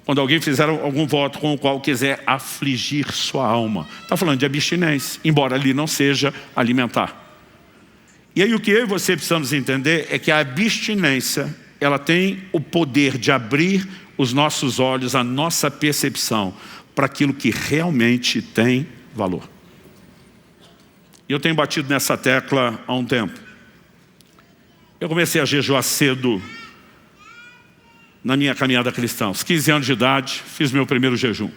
Quando alguém fizer algum voto com o qual quiser afligir sua alma. Está falando de abstinência, embora ali não seja alimentar. E aí o que eu e você precisamos entender é que a abstinência, ela tem o poder de abrir os nossos olhos, a nossa percepção, para aquilo que realmente tem valor. E eu tenho batido nessa tecla há um tempo. Eu comecei a jejuar cedo na minha caminhada cristã. Aos 15 anos de idade, fiz meu primeiro jejum.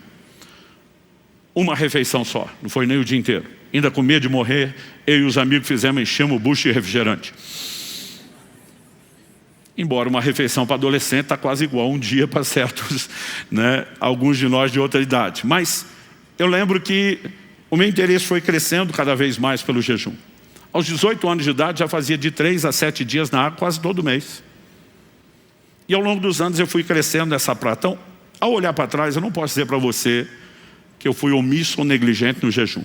Uma refeição só, não foi nem o dia inteiro. Ainda com medo de morrer, eu e os amigos fizemos, enchemos o bucho de refrigerante. Embora uma refeição para adolescente está quase igual um dia para certos, né, alguns de nós de outra idade. Mas eu lembro que o meu interesse foi crescendo cada vez mais pelo jejum. Aos 18 anos de idade já fazia de 3 a 7 dias na água quase todo mês. E ao longo dos anos eu fui crescendo nessa prática. Então, ao olhar para trás, eu não posso dizer para você que eu fui omisso ou negligente no jejum.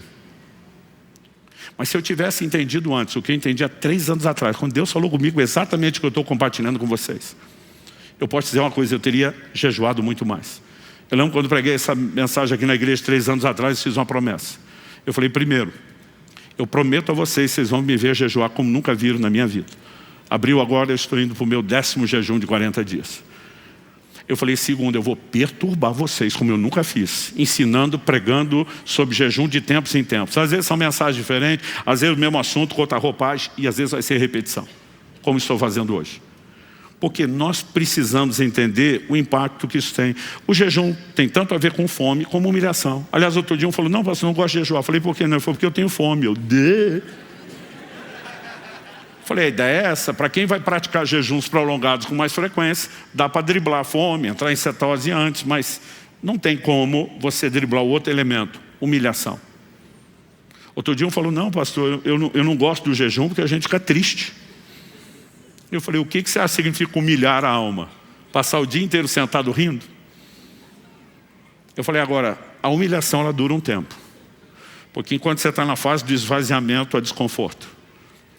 Mas se eu tivesse entendido antes o que eu entendi há 3 anos atrás, quando Deus falou comigo exatamente o que eu estou compartilhando com vocês, eu posso dizer uma coisa, eu teria jejuado muito mais. Eu lembro quando preguei essa mensagem aqui na igreja 3 anos atrás, eu fiz uma promessa. Eu falei, primeiro, eu prometo a vocês, vocês vão me ver jejuar como nunca viram na minha vida. Abril agora, eu estou indo para o meu 10º jejum de 40 dias. Eu falei, segundo, eu vou perturbar vocês, como eu nunca fiz, ensinando, pregando sobre jejum de tempos em tempos. Às vezes são mensagens diferentes, às vezes o mesmo assunto com outra roupagem, e às vezes vai ser repetição, como estou fazendo hoje. Porque nós precisamos entender o impacto que isso tem. O jejum tem tanto a ver com fome como humilhação. Aliás, outro dia um falou, não, pastor, eu não gosto de jejuar. Eu falei, por que não? Ele falou, porque eu tenho fome. Falei, a ideia é essa, para quem vai praticar jejuns prolongados com mais frequência, dá para driblar a fome, entrar em cetose antes, mas não tem como você driblar o outro elemento, humilhação. Outro dia um falou, não, pastor, eu não gosto do jejum porque a gente fica triste. Eu falei, o que você acha que significa humilhar a alma? Passar o dia inteiro sentado rindo? Eu falei, agora, a humilhação ela dura um tempo. Porque enquanto você está na fase do esvaziamento, há desconforto.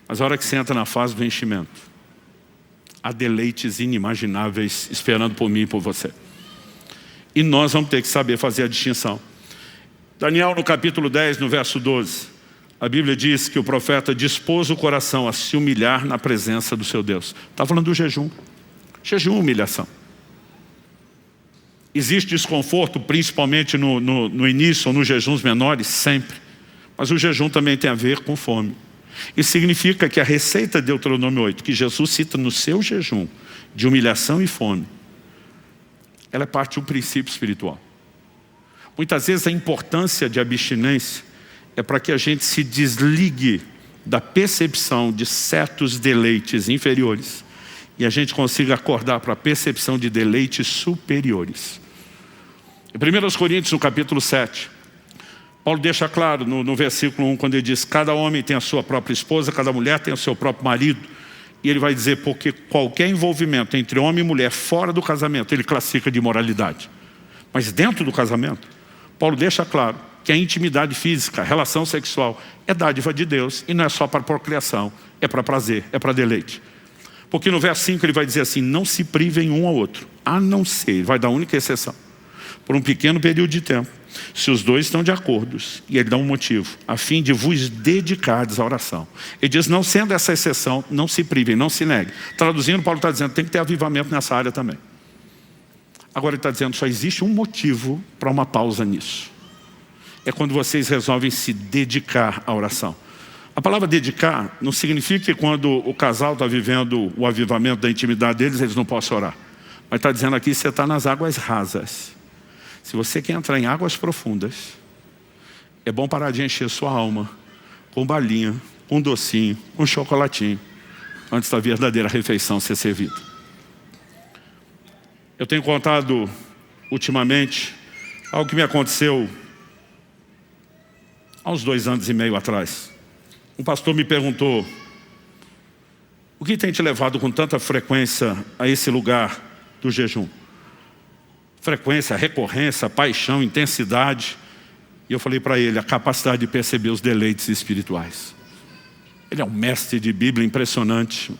Mas a hora que você entra na fase do enchimento, há deleites inimagináveis esperando por mim e por você. E nós vamos ter que saber fazer a distinção. Daniel, no capítulo 10, no verso 12, a Bíblia diz que o profeta dispôs o coração a se humilhar na presença do seu Deus. Está falando do jejum. Jejum é humilhação. Existe desconforto, principalmente no início ou nos jejuns menores, sempre. Mas o jejum também tem a ver com fome. Isso significa que a receita de Deuteronômio 8, que Jesus cita no seu jejum, de humilhação e fome, ela é parte de um princípio espiritual. Muitas vezes a importância de abstinência é para que a gente se desligue da percepção de certos deleites inferiores e a gente consiga acordar para a percepção de deleites superiores. Em 1 Coríntios, no capítulo 7, Paulo deixa claro no versículo 1, quando ele diz, cada homem tem a sua própria esposa, cada mulher tem o seu próprio marido. E ele vai dizer, porque qualquer envolvimento entre homem e mulher fora do casamento, ele classifica de imoralidade. Mas dentro do casamento, Paulo deixa claro que a intimidade física, a relação sexual, é dádiva de Deus e não é só para procriação, é para prazer, é para deleite. Porque no verso 5 ele vai dizer assim, não se privem um ao outro, a não ser, ele vai dar a única exceção, por um pequeno período de tempo, se os dois estão de acordo, e ele dá um motivo, a fim de vos dedicardes à oração. Ele diz, não sendo essa exceção, não se privem, não se neguem. Traduzindo, Paulo está dizendo, tem que ter avivamento nessa área também. Agora ele está dizendo, só existe um motivo para uma pausa nisso. É quando vocês resolvem se dedicar à oração. A palavra dedicar não significa que quando o casal está vivendo o avivamento da intimidade deles, eles não possam orar. Mas está dizendo aqui, você está nas águas rasas. Se você quer entrar em águas profundas, é bom parar de encher sua alma com balinha, com docinho, com chocolatinho, antes da verdadeira refeição ser servida. Eu tenho contado ultimamente algo que me aconteceu há uns 2 anos e meio atrás. Um pastor me perguntou, o que tem te levado com tanta frequência a esse lugar do jejum? Frequência, recorrência, paixão, intensidade. E eu falei para ele, a capacidade de perceber os deleites espirituais. Ele é um mestre de Bíblia impressionante.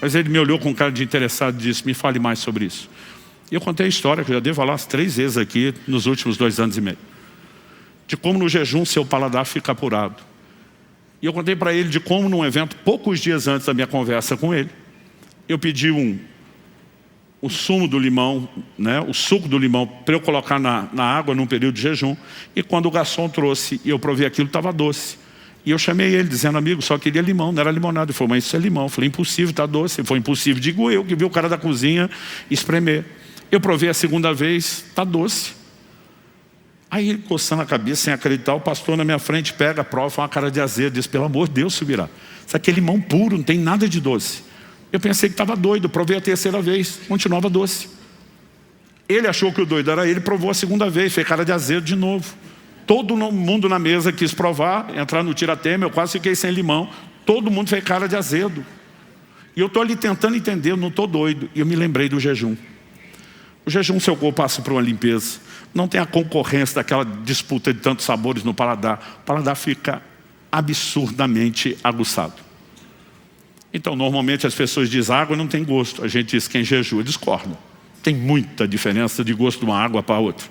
Mas ele me olhou com cara de interessado e disse, me fale mais sobre isso. E eu contei a história, que eu já devo falar 3 vezes aqui nos últimos 2 anos e meio. De como no jejum seu paladar fica apurado. E eu contei para ele de como num evento, poucos dias antes da minha conversa com ele, eu pedi o sumo do limão, né, o suco do limão, para eu colocar na água num período de jejum. E quando o garçom trouxe e eu provei aquilo, estava doce. E eu chamei ele, dizendo, amigo, só queria limão, não era limonada. Ele falou, mas isso é limão. Eu falei, impossível, está doce. Ele falou, impossível, digo eu, que vi o cara da cozinha espremer. Eu provei a segunda vez, está doce. Aí ele coçando a cabeça, sem acreditar, o pastor na minha frente pega, prova, uma cara de azedo, diz, pelo amor de Deus, Subirá, isso aqui é limão puro, não tem nada de doce. Eu pensei que estava doido, provei a 3ª vez, continuava doce. Ele achou que o doido era ele, provou a 2ª vez, fez cara de azedo de novo. Todo mundo na mesa quis provar, entrar no tira-tema, eu quase fiquei sem limão. Todo mundo fez cara de azedo. E eu estou ali tentando entender, eu não estou doido. E eu me lembrei do jejum. O jejum, seu corpo passa por uma limpeza. Não tem a concorrência daquela disputa de tantos sabores no paladar. O paladar fica absurdamente aguçado. Então, normalmente as pessoas dizem, água não tem gosto. A gente diz, quem jejua discorda. Tem muita diferença de gosto de uma água para outra.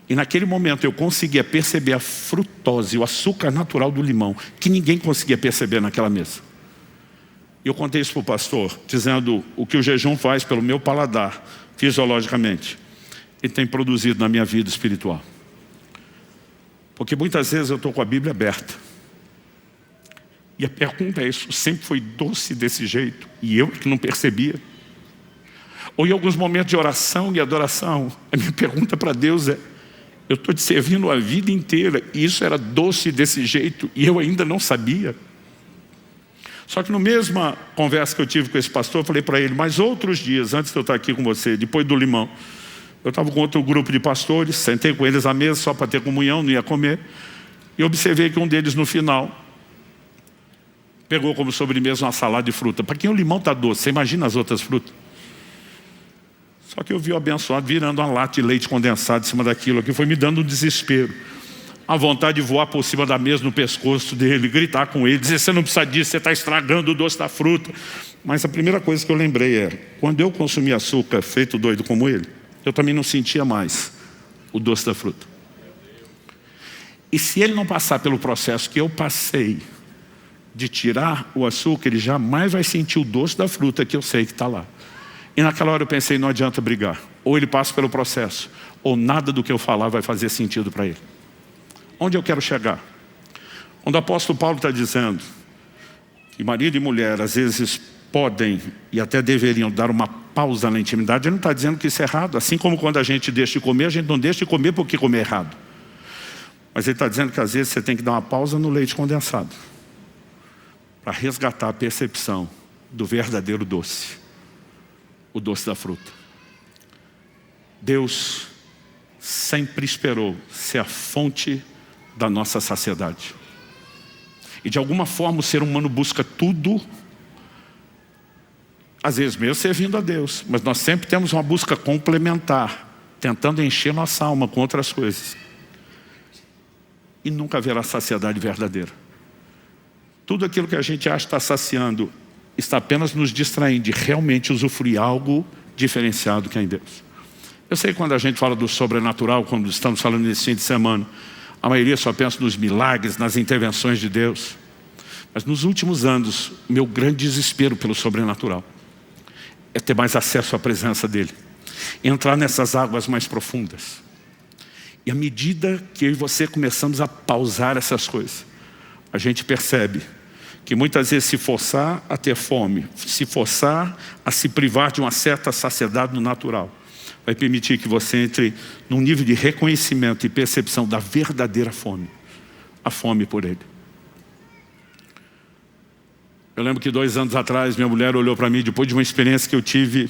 E naquele momento eu conseguia perceber a frutose, o açúcar natural do limão, que ninguém conseguia perceber naquela mesa. E eu contei isso para o pastor, dizendo o que o jejum faz pelo meu paladar, fisiologicamente. Ele tem produzido na minha vida espiritual. Porque muitas vezes eu estou com a Bíblia aberta. E a pergunta é isso, sempre foi doce desse jeito, e eu que não percebia. Ou em alguns momentos de oração e adoração, a minha pergunta para Deus é, eu estou te servindo a vida inteira, e isso era doce desse jeito, e eu ainda não sabia. Só que na mesma conversa que eu tive com esse pastor, eu falei para ele, mas outros dias, antes de eu estar aqui com você, depois do limão, eu estava com outro grupo de pastores, sentei com eles à mesa só para ter comunhão, não ia comer, e observei que um deles no final Pegou como sobremesa uma salada de fruta. Para quem o limão está doce, você imagina as outras frutas? Só que eu vi o abençoado virando uma lata de leite condensado em cima daquilo aqui. Foi me dando um desespero. A vontade de voar por cima da mesa no pescoço dele, gritar com ele, dizer: você não precisa disso, você está estragando o doce da fruta. Mas a primeira coisa que eu lembrei é: quando eu consumia açúcar feito doido como ele, eu também não sentia mais o doce da fruta. E se ele não passar pelo processo que eu passei, de tirar o açúcar, ele jamais vai sentir o doce da fruta que eu sei que está lá. E naquela hora eu pensei: não adianta brigar. Ou ele passa pelo processo, ou nada do que eu falar vai fazer sentido para ele. Onde eu quero chegar? Quando o apóstolo Paulo está dizendo que marido e mulher às vezes podem e até deveriam dar uma pausa na intimidade, ele não está dizendo que isso é errado. Assim como quando a gente deixa de comer, a gente não deixa de comer porque comer é errado. Mas ele está dizendo que às vezes você tem que dar uma pausa no leite condensado para resgatar a percepção do verdadeiro doce, o doce da fruta. Deus sempre esperou ser a fonte da nossa saciedade. E de alguma forma o ser humano busca tudo, às vezes mesmo servindo a Deus, mas nós sempre temos uma busca complementar, tentando encher nossa alma com outras coisas. E nunca haverá saciedade verdadeira. Tudo aquilo que a gente acha estar saciando está apenas nos distraindo de realmente usufruir algo diferenciado que é em Deus. Eu sei que quando a gente fala do sobrenatural, quando estamos falando nesse fim de semana, a maioria só pensa nos milagres, nas intervenções de Deus. Mas nos últimos anos, meu grande desespero pelo sobrenatural é ter mais acesso à presença dEle, entrar nessas águas mais profundas. E à medida que eu e você começamos a pausar essas coisas, a gente percebe que muitas vezes se forçar a ter fome, se forçar a se privar de uma certa saciedade no natural, vai permitir que você entre num nível de reconhecimento e percepção da verdadeira fome, a fome por Ele. Eu lembro que 2 anos atrás minha mulher olhou para mim, depois de uma experiência que eu tive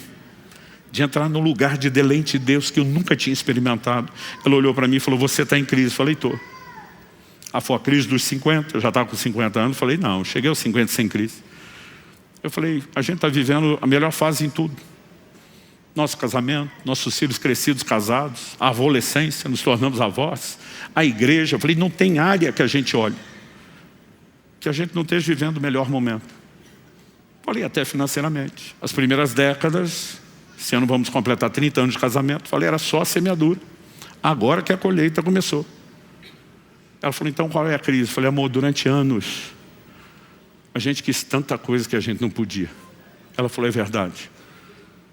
de entrar num lugar de deleite de Deus que eu nunca tinha experimentado. Ela olhou para mim e falou: você está em crise? Eu falei: estou. Ela falou: a crise dos 50, eu já estava com 50 anos. Eu falei: não, eu cheguei aos 50 sem crise. Eu falei: a gente está vivendo a melhor fase em tudo. Nosso casamento, nossos filhos crescidos, casados, a adolescência, nos tornamos avós, a igreja. Eu falei: não tem área que a gente olhe que a gente não esteja vivendo o melhor momento. Falei: até financeiramente. As primeiras décadas, esse ano vamos completar 30 anos de casamento, falei, era só a semeadura. Agora que a colheita começou. Ela falou: então qual é a crise? Eu falei: amor, durante anos a gente quis tanta coisa que a gente não podia. Ela falou: é verdade.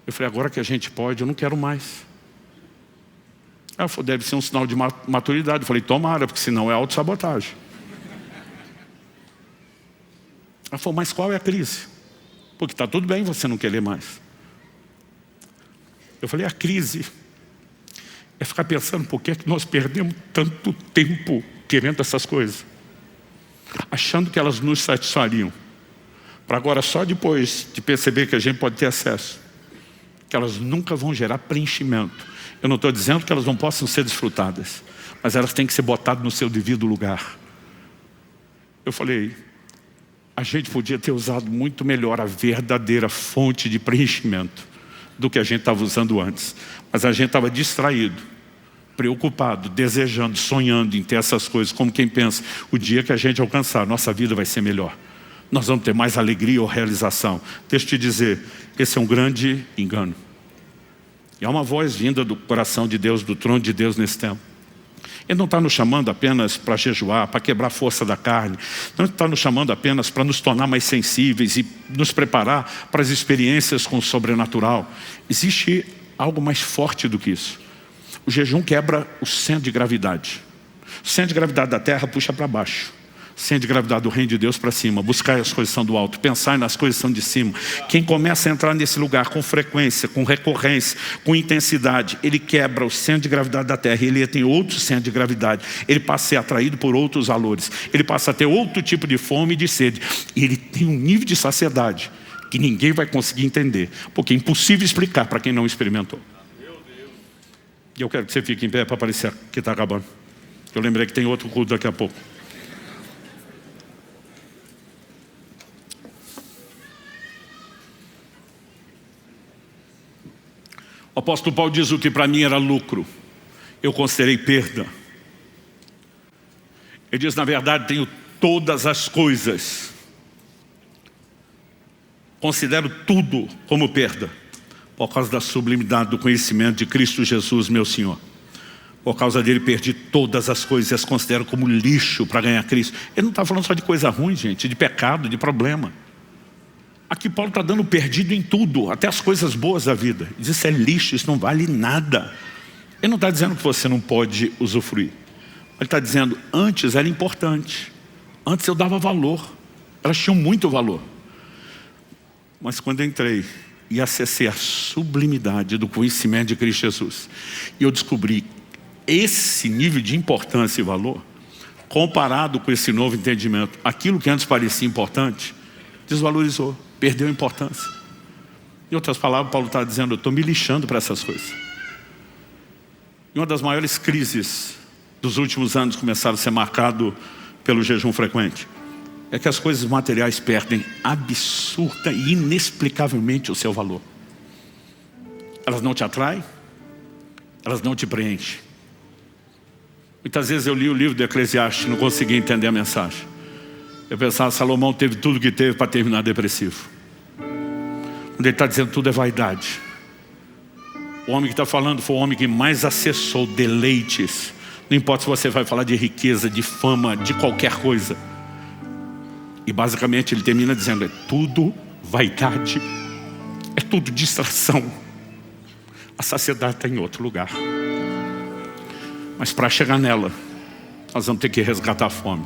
Eu falei: agora que a gente pode, eu não quero mais. Ela falou: deve ser um sinal de maturidade. Eu falei: tomara, porque senão é autossabotagem. Ela falou: mas qual é a crise? Porque está tudo bem você não querer mais. Eu falei: a crise é ficar pensando por que é que nós perdemos tanto tempo querendo essas coisas, achando que elas nos satisfariam, para agora só depois de perceber que a gente pode ter acesso, que elas nunca vão gerar preenchimento. Eu não estou dizendo que elas não possam ser desfrutadas, mas elas têm que ser botadas no seu devido lugar. Eu falei: a gente podia ter usado muito melhor a verdadeira fonte de preenchimento do que a gente estava usando antes. Mas a gente estava distraído, preocupado, desejando, sonhando em ter essas coisas, como quem pensa: o dia que a gente alcançar, nossa vida vai ser melhor. Nós vamos ter mais alegria ou realização. Deixa eu te dizer, esse é um grande engano. E há uma voz vinda do coração de Deus, do trono de Deus nesse tempo. Ele não está nos chamando apenas para jejuar, para quebrar a força da carne. Não está nos chamando apenas para nos tornar mais sensíveis e nos preparar para as experiências com o sobrenatural. Existe algo mais forte do que isso. O jejum quebra o centro de gravidade. O centro de gravidade da terra puxa para baixo. O centro de gravidade do reino de Deus para cima. Buscar as coisas que são do alto, pensar nas coisas que são de cima. Quem começa a entrar nesse lugar com frequência, com recorrência, com intensidade, ele quebra o centro de gravidade da terra. Ele tem outro centro de gravidade. Ele passa a ser atraído por outros valores. Ele passa a ter outro tipo de fome e de sede. E ele tem um nível de saciedade que ninguém vai conseguir entender, porque é impossível explicar para quem não experimentou. E eu quero que você fique em pé para parecer que está acabando. Eu lembrei que tem outro culto daqui a pouco. O apóstolo Paulo diz: o que para mim era lucro, eu considerei perda. Ele diz: na verdade tenho todas as coisas, considero tudo como perda, por causa da sublimidade do conhecimento de Cristo Jesus, meu Senhor. Por causa dele perdi todas as coisas e as considero como lixo para ganhar Cristo. Ele não está falando só de coisa ruim, gente, de pecado, de problema. Aqui Paulo está dando perdido em tudo, até as coisas boas da vida. Ele diz: isso é lixo, isso não vale nada. Ele não está dizendo que você não pode usufruir. Ele está dizendo: antes era importante, antes eu dava valor, elas tinham muito valor. Mas quando eu entrei e acessei a sublimidade do conhecimento de Cristo Jesus, e eu descobri esse nível de importância e valor, comparado com esse novo entendimento, aquilo que antes parecia importante, desvalorizou, perdeu a importância. Em outras palavras, Paulo está dizendo: eu estou me lixando para essas coisas. E uma das maiores crises dos últimos anos começaram a ser marcado pelo jejum frequente. É que as coisas materiais perdem absurda e inexplicavelmente o seu valor. Elas não te atraem, elas não te preenchem. Muitas vezes eu li o livro do Eclesiastes e não conseguia entender a mensagem. Eu pensava: Salomão teve tudo que teve para terminar depressivo. Quando ele está dizendo tudo é vaidade. O homem que está falando foi o homem que mais acessou deleites. Não importa se você vai falar de riqueza, de fama, de qualquer coisa. E basicamente ele termina dizendo: é tudo vaidade, é tudo distração. A saciedade está em outro lugar. Mas para chegar nela, nós vamos ter que resgatar a fome.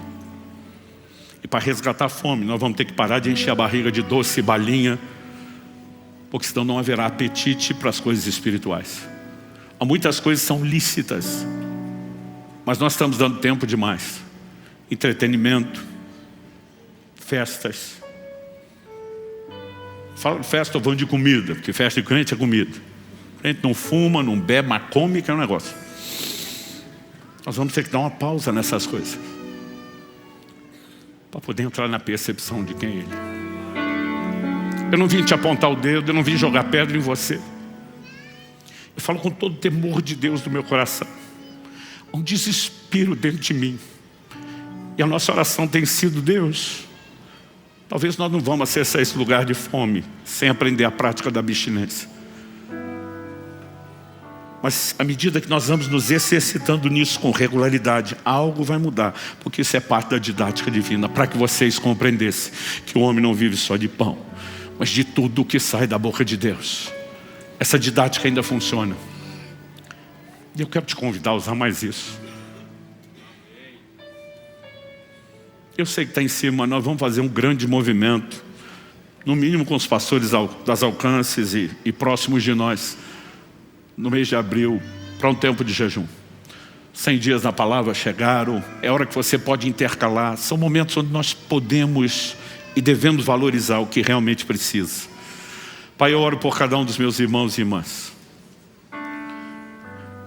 E para resgatar a fome, nós vamos ter que parar de encher a barriga de doce e balinha, porque senão não haverá apetite para as coisas espirituais. Há muitas coisas que são lícitas, mas nós estamos dando tempo demais. Entretenimento, festas. Fala de festa, eu vou de comida, porque festa de crente é comida. Crente não fuma, não bebe, mas come, que é um negócio. Nós vamos ter que dar uma pausa nessas coisas, para poder entrar na percepção de quem é Ele. Eu não vim te apontar o dedo, eu não vim jogar pedra em você. Eu falo com todo o temor de Deus do meu coração. Um desespero dentro de mim. E a nossa oração tem sido: Deus, talvez nós não vamos acessar esse lugar de fome sem aprender a prática da abstinência. Mas à medida que nós vamos nos exercitando nisso com regularidade, algo vai mudar, porque isso é parte da didática divina, para que vocês compreendessem que o homem não vive só de pão, mas de tudo que sai da boca de Deus. Essa didática ainda funciona. E eu quero te convidar a usar mais isso. Eu sei que está em cima, nós vamos fazer um grande movimento, no mínimo com os pastores das alcances e próximos de nós, no mês de abril, para um tempo de jejum. 100 dias na palavra chegaram, é hora que você pode intercalar. São momentos onde nós podemos e devemos valorizar o que realmente precisa. Pai, eu oro por cada um dos meus irmãos e irmãs.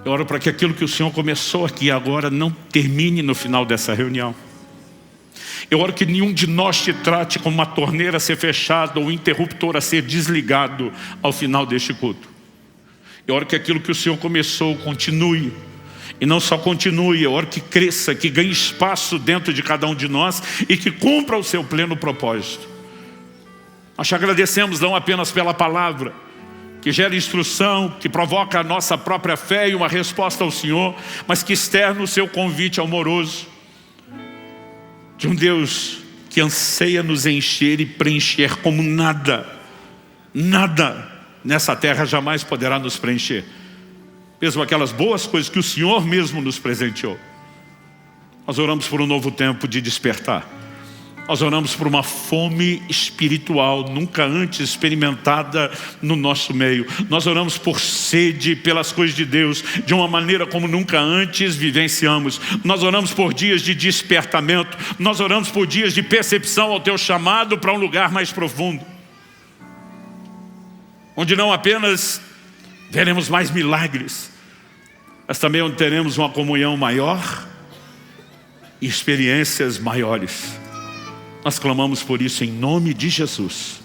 Eu oro para que aquilo que o Senhor começou aqui agora não termine no final dessa reunião. Eu oro que nenhum de nós te trate como uma torneira a ser fechada ou um interruptor a ser desligado ao final deste culto. Eu oro que aquilo que o Senhor começou continue. E não só continue, eu oro que cresça, que ganhe espaço dentro de cada um de nós e que cumpra o seu pleno propósito. Nós te agradecemos não apenas pela palavra, que gera instrução, que provoca a nossa própria fé e uma resposta ao Senhor, mas que externa o seu convite amoroso de um Deus que anseia nos encher e preencher como nada nessa terra jamais poderá nos preencher. Mesmo aquelas boas coisas que o Senhor mesmo nos presenteou. Nós oramos por um novo tempo de despertar. Nós oramos por uma fome espiritual nunca antes experimentada no nosso meio. Nós oramos por sede pelas coisas de Deus de uma maneira como nunca antes vivenciamos. Nós oramos por dias de despertamento. Nós oramos por dias de percepção ao teu chamado para um lugar mais profundo, onde não apenas veremos mais milagres, mas também onde teremos uma comunhão maior e experiências maiores. Nós clamamos por isso em nome de Jesus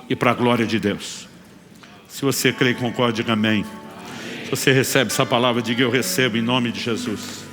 e para a glória de Deus. Se você crê e concorda, diga amém. Se você recebe essa palavra, diga eu recebo em nome de Jesus.